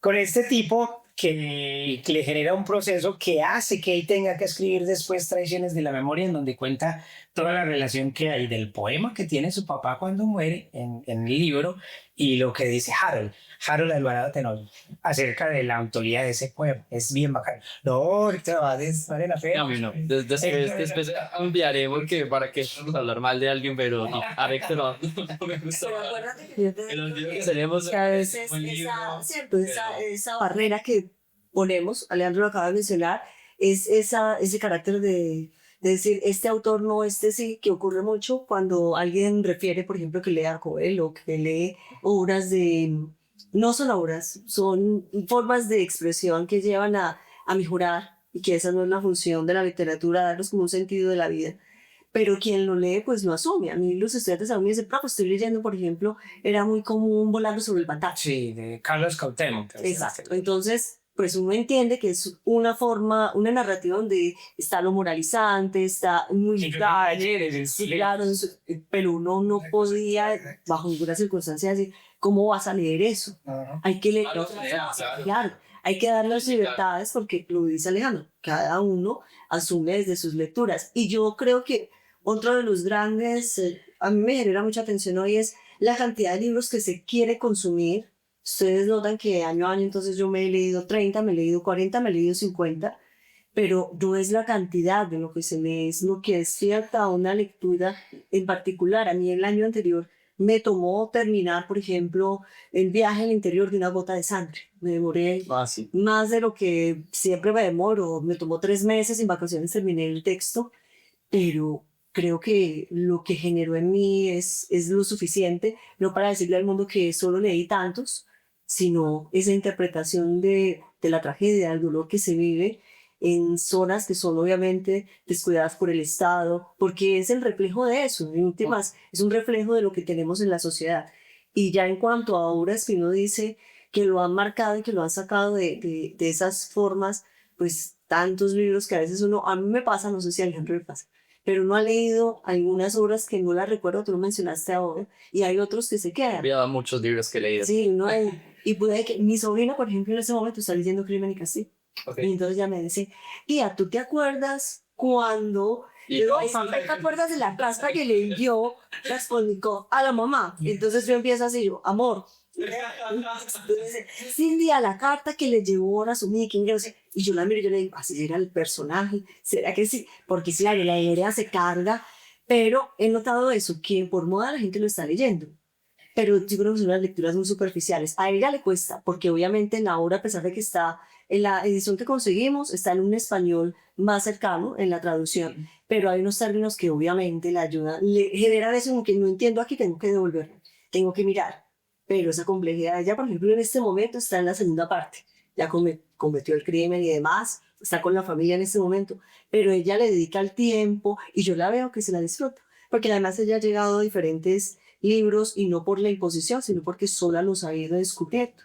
Con este tipo que le genera un proceso que hace que él tenga que escribir después Traiciones de la Memoria, en donde cuenta toda la relación que hay del poema que tiene su papá cuando muere en el libro y lo que dice Harold Alvarado Tenorio acerca de la autoría de ese poema. Es bien bacán. No, Héctor, vale la pena. A mí no. Después enviaré porque para que hablar mal de alguien, pero no. A Héctor no, no me gusta. Pero acuérdate que yo te El olvido digo que tenemos que a veces un libro, ¿cierto? Esa, pero- esa barrera que ponemos, Alejandro lo acaba de mencionar, es ese carácter de decir este autor no, este sí, que ocurre mucho cuando alguien refiere, por ejemplo, que lea Coelho, que lee obras de, no son obras, son formas de expresión que llevan a mejorar y que esa no es la función de la literatura, darnos como un sentido de la vida. Pero quien lo lee, pues lo asume. A mí los estudiantes a mí me dicen: pues estoy leyendo, por ejemplo, era muy común Volando sobre el Batán. Sí, de Carlos Cuauhtémoc. Exacto. Entonces, pues uno entiende que es una forma, una narrativa donde está lo moralizante, está muy claro, sí, claro, pero uno no podía, bajo ninguna circunstancia, decir, ¿cómo vas a leer eso? Ajá. Hay que leer, Claro. claro, hay que dar las libertades porque lo dice Alejandro, cada uno asume desde sus lecturas. Y yo creo que otro de los grandes, a mí me genera mucha atención hoy es la cantidad de libros que se quiere consumir. Ustedes notan que año a año, entonces yo me he leído 30, me he leído 40, me he leído 50, pero no es la cantidad de lo que se lee, es lo que despierta una lectura en particular. A mí el año anterior me tomó terminar, por ejemplo, El viaje al interior de una gota de sangre. Me demoré Sí. más de lo que siempre me demoro. Me tomó 3 meses, en vacaciones terminé el texto, pero creo que lo que generó en mí es lo suficiente, no para decirle al mundo que solo leí tantos, sino esa interpretación de la tragedia, del dolor que se vive en zonas que son obviamente descuidadas por el Estado, porque es el reflejo de eso, en últimas, es un reflejo de lo que tenemos en la sociedad. Y ya en cuanto a obras que uno dice que lo han marcado y que lo han sacado de esas formas, pues tantos libros que a veces uno, a mí me pasa, no sé si a Alejandro le pasa, pero uno ha leído algunas obras que no las recuerdo, tú lo mencionaste ahora, y hay otros que se quedan. Había muchos libros que he leído. Sí, no hay, y puede que mi sobrina, por ejemplo, en ese momento está leyendo Crimen y Castigo. Ok. Y entonces ya me dice: tía, ¿tú te acuerdas cuando... Y Digo, no, "Ay, ¿te acuerdas de la carta que le envió Raskolnikov a la mamá?" Y entonces yo empiezo así, yo, amor. Entonces, Silvia, la carta que le llevó a su Mickey, y yo la miro y yo le digo: así era el personaje, ¿será que sí? Porque si la idea se carga, pero he notado eso, que por moda la gente lo está leyendo. Pero yo creo que son unas lecturas muy superficiales. A ella le cuesta, porque obviamente en la obra, a pesar de que está en la edición que conseguimos, está en un español más cercano en la traducción, pero hay unos términos que obviamente la ayudan, le generan eso como que no entiendo aquí, tengo que devolverlo, tengo que mirar. Pero esa complejidad, ella por ejemplo en este momento está en la segunda parte, ya cometió el crimen y demás, está con la familia en este momento, pero ella le dedica el tiempo y yo la veo que se la disfruta, porque además ella ha llegado a diferentes libros y no por la imposición, sino porque sola los ha ido descubriendo.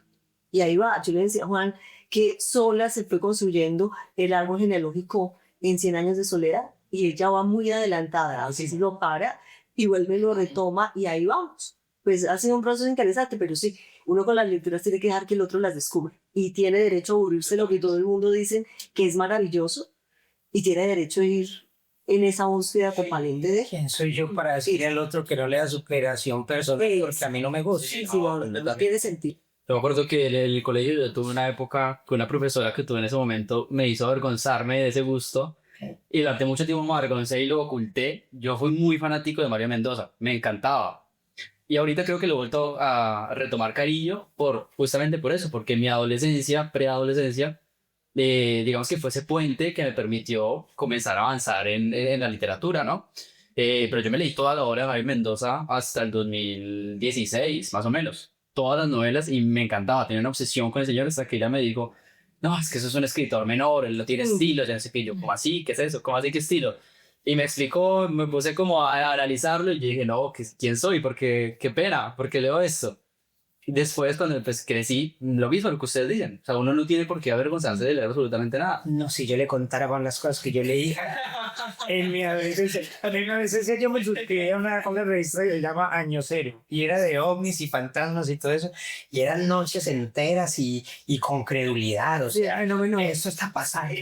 Y ahí va, yo le decía a Juan que sola se fue construyendo el árbol genealógico en 100 años de soledad y ella va muy adelantada, así se lo para y vuelve y lo retoma y ahí vamos. Pues ha sido un proceso interesante, pero sí, uno con las lecturas tiene que dejar que el otro las descubra. y tiene derecho a aburrirse lo que todo el mundo dice que es maravilloso y tiene derecho a ir en esa búsqueda permanente de... ¿Quién soy yo para decir al otro que no le da superación personal? Porque a mí no me gusta. Sí, no tiene sentido. Yo me acuerdo que en el colegio yo tuve una época con una profesora que tuve en ese momento me hizo avergonzarme de ese gusto y durante mucho tiempo me avergoncé y lo oculté. Yo fui muy fanático de Mario Mendoza, me encantaba. Y ahorita creo que lo he vuelto a retomar cariño justamente por eso, porque mi adolescencia, preadolescencia, digamos que fue ese puente que me permitió comenzar a avanzar en la literatura, ¿no? Pero yo me leí toda la obra de Mario Mendoza hasta el 2016, más o menos. Todas las novelas y me encantaba. Tenía una obsesión con el señor hasta que ella me dijo, no, es que eso es un escritor menor, él no tiene estilo, ya no sé qué. Yo, ¿cómo así? ¿Qué es eso? ¿Cómo así qué estilo? Y me explicó, me puse como a analizarlo y yo dije, no, ¿quién soy? Porque, qué pena, porque leo esto. Y después, cuando pues, crecí, lo mismo lo que ustedes dicen. O sea, uno no tiene por qué avergonzarse de leer absolutamente nada. No, si yo le contara con las cosas que yo leí en mi adolescencia. En mi adolescencia yo me suscribí a una revista que se llama Año Cero. Y era de ovnis y fantasmas y todo eso. Y eran noches enteras y con credulidad. O sea, Ay, no, esto está pasando.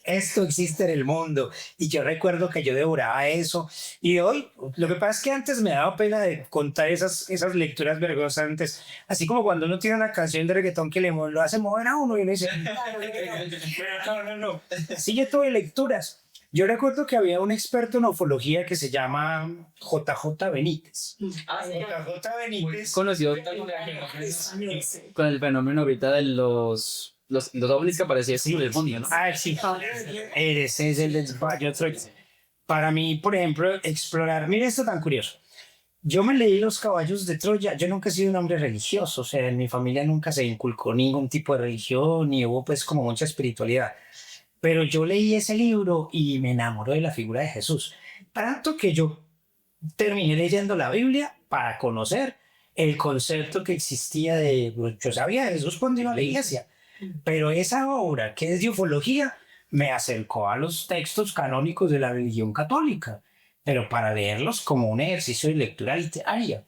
Esto existe en el mundo. Y yo recuerdo que yo devoraba eso. Y hoy, lo que pasa es que antes me daba pena de contar esas lecturas vergonzantes. Así como cuando uno tiene una canción de reggaetón que lo hace mover a uno y uno dice, no. Sí, yo tuve lecturas. Yo recuerdo que había un experto en ufología que se llama JJ Benítez. JJ Benítez. Conocido con el fenómeno ahorita de los ovnis que aparecían en el fondo, ¿no? Ah, sí. Ese es el despacho. Para mí, por ejemplo, explorar. Mira esto tan curioso. Yo me leí Los caballos de Troya. Yo nunca he sido un hombre religioso. O sea, en mi familia nunca se inculcó ningún tipo de religión, ni hubo pues como mucha espiritualidad. Pero yo leí ese libro y me enamoró de la figura de Jesús. Tanto que yo terminé leyendo la Biblia para conocer el concepto que existía de... Yo sabía de Jesús cuando iba a la iglesia. Pero esa obra, que es de ufología, me acercó a los textos canónicos de la religión católica, pero para leerlos como un ejercicio de lectura literaria.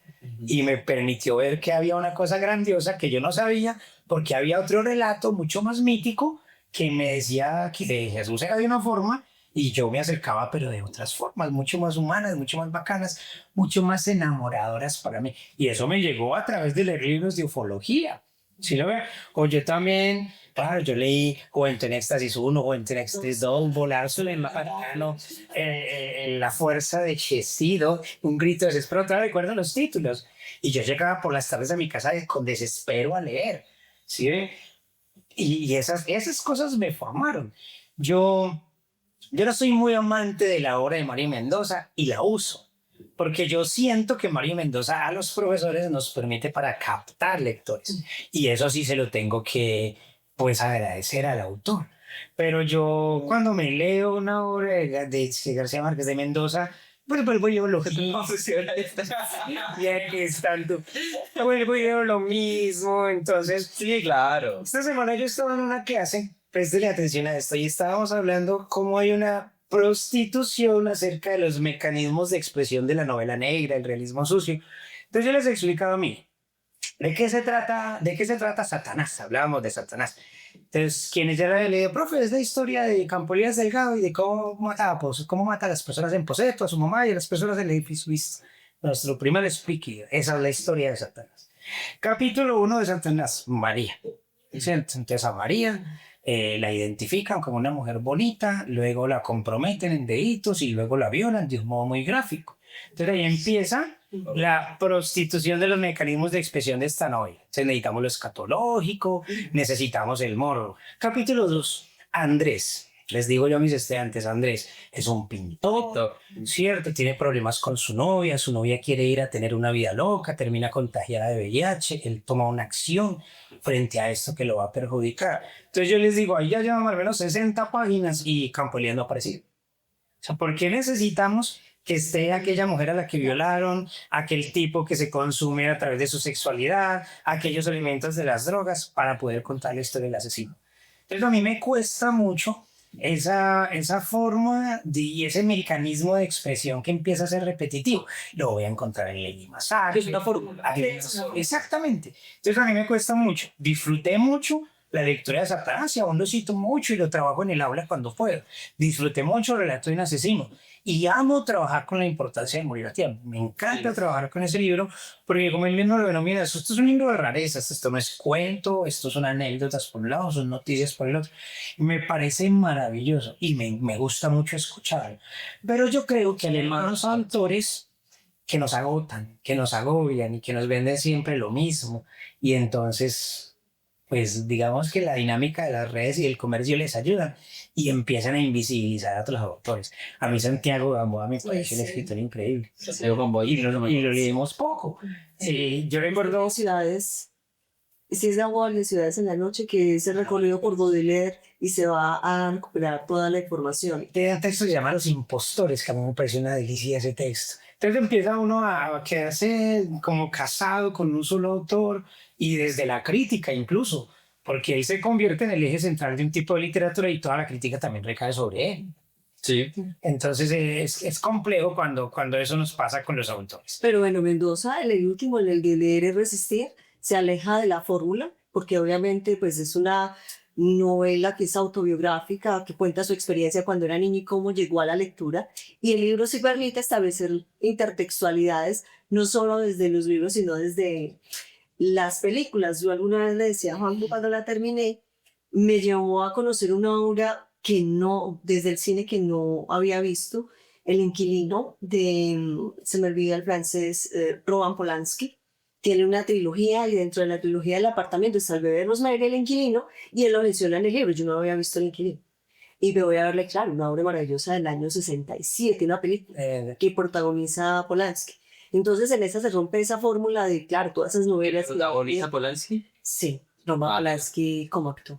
Y me permitió ver que había una cosa grandiosa que yo no sabía, porque había otro relato mucho más mítico que me decía que Jesús era de una forma y yo me acercaba, pero de otras formas, mucho más humanas, mucho más bacanas, mucho más enamoradoras para mí. Y eso me llegó a través de leer libros de ufología. ¿Sí lo ve? O yo también, claro, yo leí Juventud en Éxtasis 1, Juventud en Éxtasis 2, Volar sobre el Marano, La Fuerza de Chesido, Un Grito de Desespero, todavía recuerdo los títulos. Y yo llegaba por las tardes a mi casa con desespero a leer, ¿sí ve? Y esas cosas me formaron. Yo no soy muy amante de la obra de Mario Mendoza y la uso. Porque yo siento que Mario Mendoza a los profesores nos permite para captar lectores. Y eso sí se lo tengo que, pues, agradecer al autor. Pero yo cuando me leo una obra de García Márquez de Mendoza, pues vuelvo y leo lo que no funciona. Ya que es tanto. Vuelvo y leo lo mismo. Entonces, Sí, claro. esta semana yo estaba en una clase, préstele atención a esto, y estábamos hablando cómo hay una prostitución acerca de los mecanismos de expresión de la novela negra, el realismo sucio. Entonces yo les explicaba a mí, ¿de qué se trata Satanás? Hablábamos de Satanás. Entonces, quienes ya le leído, profe, es la historia de Campo Elías Delgado y de cómo mata a las personas en Poseto, a su mamá y a las personas del edificio. Nuestro primer speaker, esa es la historia de Satanás. Capítulo 1 de Satanás, María. Entonces a María la identifican como una mujer bonita, luego la comprometen en delitos y luego la violan de un modo muy gráfico. Entonces ahí empieza la prostitución de los mecanismos de expresión de esta novela. Entonces necesitamos lo escatológico, necesitamos el morbo. Capítulo 2, Andrés. Les digo yo a mis estudiantes, Andrés es un pintor, ¿cierto? Tiene problemas con su novia quiere ir a tener una vida loca, termina contagiada de VIH, él toma una acción frente a esto que lo va a perjudicar. Entonces yo les digo, ahí ya llevan al menos 60 páginas y Campo Elías no ha aparecido. O sea, ¿por qué necesitamos que esté aquella mujer a la que violaron, aquel tipo que se consume a través de su sexualidad, aquellos elementos de las drogas para poder contar la historia del asesino? Entonces a mí me cuesta mucho esa forma y ese mecanismo de expresión que empieza a ser repetitivo. Lo voy a encontrar en Lady Massac. Es una fórmula. Exactamente. Entonces a mí me cuesta mucho. Disfruté mucho la lectura de Satanás y aún lo cito mucho y lo trabajo en el aula cuando puedo. Disfruté mucho el relato de un asesino y amo trabajar con la importancia de morir a tiempo. Me encanta trabajar con ese libro porque como él mismo lo denomina, esto es un libro de rarezas, esto no es cuento, esto son anécdotas por un lado, son noticias por el otro. Me parece maravilloso y me gusta mucho escucharlo. Pero yo creo que hay algunos autores que nos agotan, que nos agobian y que nos venden siempre lo mismo. Y entonces, pues digamos que la dinámica de las redes y el comercio les ayuda y empiezan a invisibilizar a otros autores. A mí Santiago Gamboa me parece un escritor increíble. Santiago Gamboa Y lo leemos poco. Yo recuerdo... Ciudades, si es Gamboa de Ciudades en la Noche, que es el recorrido por Baudelaire y se va a recuperar toda la información. Tiene un texto que se llama Los Impostores, que a mí me parece una delicia ese texto. Entonces empieza uno a quedarse como casado con un solo autor y desde la crítica incluso, porque él se convierte en el eje central de un tipo de literatura y toda la crítica también recae sobre él. Sí. Entonces es complejo cuando eso nos pasa con los autores. Pero bueno, Mendoza, el último, en el de Leer y Resistir, se aleja de la fórmula, porque obviamente pues es una novela que es autobiográfica, que cuenta su experiencia cuando era niño y cómo llegó a la lectura. Y el libro sí permite establecer intertextualidades, no solo desde los libros, sino desde las películas. Yo alguna vez le decía a Juan cuando la terminé, me llevó a conocer una obra que no, desde el cine que no había visto, El Inquilino, se me olvida el francés, Roman Polanski. Tiene una trilogía y dentro de la trilogía del apartamento está el bebé Rosemary, el inquilino, y él lo menciona en el libro. Yo no había visto el inquilino. Y me voy a verle, claro, una obra maravillosa del año 67, una película que protagoniza Polanski. Entonces en esa se rompe esa fórmula de, claro, todas esas novelas. ¿Protagoniza Polanski? Sí, Roman Polanski como actor.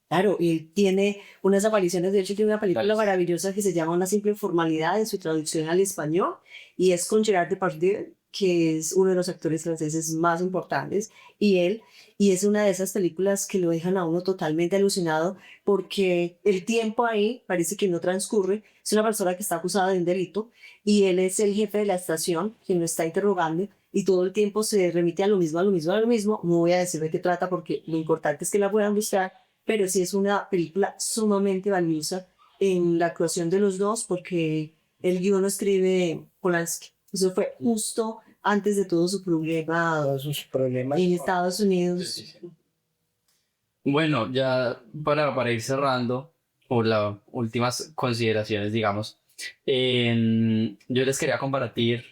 Claro, y tiene unas apariciones, de hecho tiene una película maravillosa que se llama Una simple formalidad en su traducción al español, y es con Gerard Depardieu, que es uno de los actores franceses más importantes, y es una de esas películas que lo dejan a uno totalmente alucinado, porque el tiempo ahí parece que no transcurre. Es una persona que está acusada de un delito, y él es el jefe de la estación, quien lo está interrogando, y todo el tiempo se remite a lo mismo, a lo mismo, a lo mismo. No voy a decir de qué trata, porque lo importante es que la puedan buscar, pero sí es una película sumamente valiosa en la actuación de los dos, porque el guion lo escribe Polanski. Eso fue justo antes de todo su problema Todos sus problemas. en Estados Unidos. Bueno, ya para ir cerrando, por las últimas consideraciones, digamos, yo les quería compartir,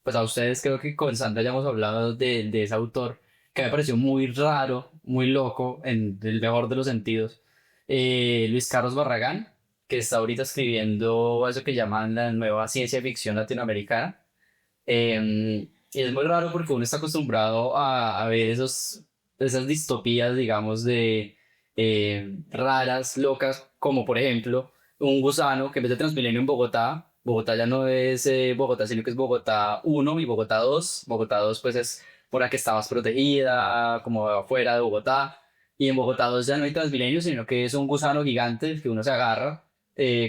pues a ustedes creo que con Sandra ya hemos hablado de ese autor que me pareció muy raro, muy loco, en el mejor de los sentidos, Luis Carlos Barragán, que está ahorita escribiendo eso que llaman la nueva ciencia ficción latinoamericana. Y es muy raro porque uno está acostumbrado a ver esas distopías, digamos, de raras, locas, como por ejemplo un gusano que en vez de Transmilenio en Bogotá, Bogotá ya no es Bogotá, sino que es Bogotá 1 y Bogotá 2. Bogotá 2 pues es por la que está más protegida, como afuera de Bogotá. Y en Bogotá 2 ya no hay Transmilenio, sino que es un gusano gigante que uno se agarra,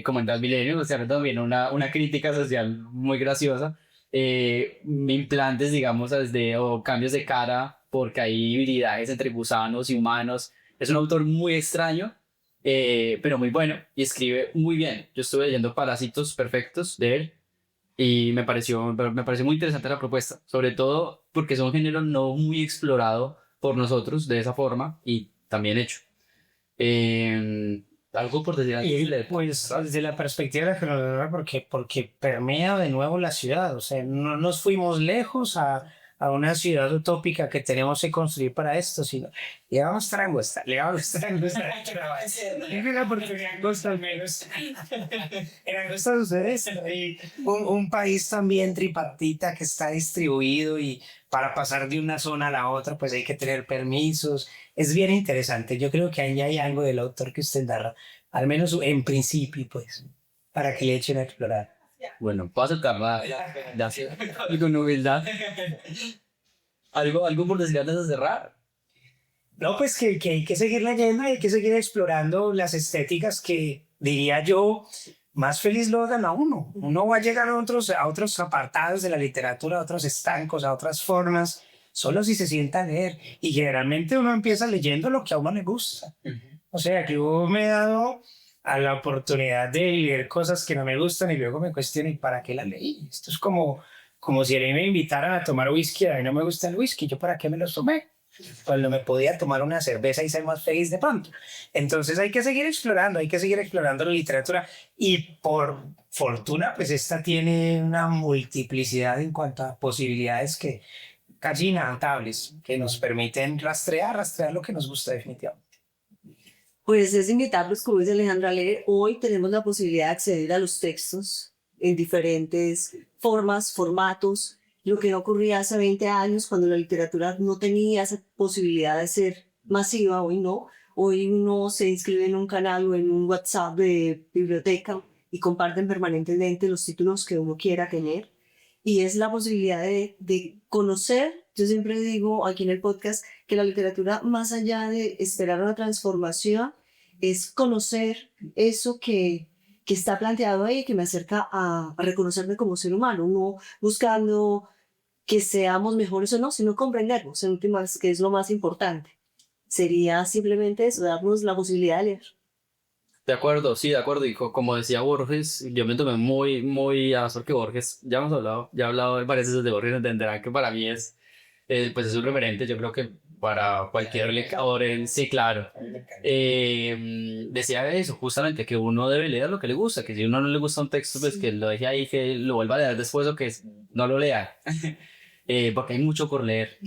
como en Transmilenio, o sea, también una crítica social muy graciosa. Implantes, digamos, desde, o cambios de cara, porque hay habilidades entre gusanos y humanos. Es un autor muy extraño, pero muy bueno y escribe muy bien. Yo estuve leyendo Parásitos Perfectos de él y me pareció muy interesante la propuesta, sobre todo porque es un género no muy explorado por nosotros de esa forma y también hecho. Algo por decir antes Y de pues desde la perspectiva de la cronología, porque permea de nuevo la ciudad, o sea, no nos fuimos lejos a una ciudad utópica que tenemos que construir para esto, sino le vamos a Angosta, le vamos a Angosta. Es la oportunidad de Angosta al menos. En Angosta sucede esto, y un país también tripartita que está distribuido y para pasar de una zona a la otra pues hay que tener permisos. Es bien interesante. Yo creo que ahí hay algo del autor que usted narra, al menos en principio, pues, para que le echen a explorar. Bueno, puedo aceptarla y con humildad. Algo por decir antes de cerrar. No, pues que hay que seguir leyendo, hay que seguir explorando las estéticas que, diría yo, más feliz lo hagan a uno. Uno va a llegar a otros apartados de la literatura, a otros estancos, a otras formas solo si se sienta a leer. Y generalmente uno empieza leyendo lo que a uno le gusta. O sea, que yo me he dado a la oportunidad de leer cosas que no me gustan y luego me cuestiono, ¿y para qué la leí? Esto es como si a mí me invitaran a tomar whisky, a mí no me gusta el whisky, ¿yo para qué me lo tomé? Cuando me podía tomar una cerveza y ser más feliz de pronto. Entonces hay que seguir explorando la literatura y por fortuna, pues esta tiene una multiplicidad en cuanto a posibilidades que casi inagotable que nos permiten rastrear lo que nos gusta definitivamente. Pues es invitarlos, como dice Alejandra, a leer. Hoy tenemos la posibilidad de acceder a los textos en diferentes formas, formatos, lo que no ocurría hace 20 años cuando la literatura no tenía esa posibilidad de ser masiva. Hoy no. Hoy uno se inscribe en un canal o en un WhatsApp de biblioteca y comparten permanentemente los títulos que uno quiera tener. Y es la posibilidad de conocer. Yo siempre digo aquí en el podcast que la literatura, más allá de esperar una transformación, es conocer eso que está planteado ahí, que me acerca a reconocerme como ser humano, no buscando que seamos mejores o no, sino comprendernos, en últimas, que es lo más importante. Sería simplemente eso, darnos la posibilidad de leer. De acuerdo, sí, de acuerdo. Y como decía Borges, yo me tomé muy a porque Borges, ya he hablado varias veces de Borges, entenderán que para mí pues es un referente, yo creo que para cualquier lector sí, claro. Decía eso, justamente, que uno debe leer lo que le gusta, que si a uno no le gusta un texto, pues que lo deje ahí, que lo vuelva a leer después o que no lo lea. Porque hay mucho por leer.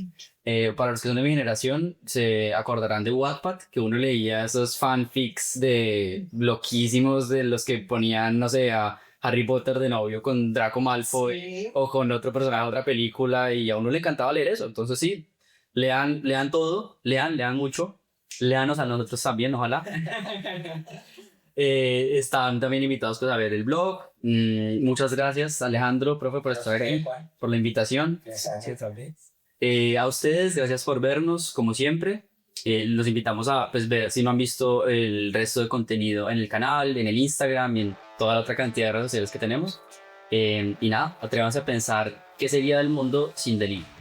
Para los que son de mi generación, se acordarán de Wattpad, que uno leía esos fanfics de loquísimos de los que ponían, no sé, a Harry Potter de novio con Draco Malfoy Sí. o con otro personaje de otra película y a uno le encantaba leer eso. Entonces sí, lean todo, lean mucho, leanos a nosotros también, ojalá. Están también invitados pues, a ver el blog. Muchas gracias, Alejandro, profe, por estar aquí, por la invitación. A ustedes, gracias por vernos, como siempre. Los invitamos a pues, ver si no han visto el resto de contenido en el canal, en el Instagram y en toda la otra cantidad de redes sociales que tenemos. Y nada, atrévanse a pensar qué sería del mundo sin delirio.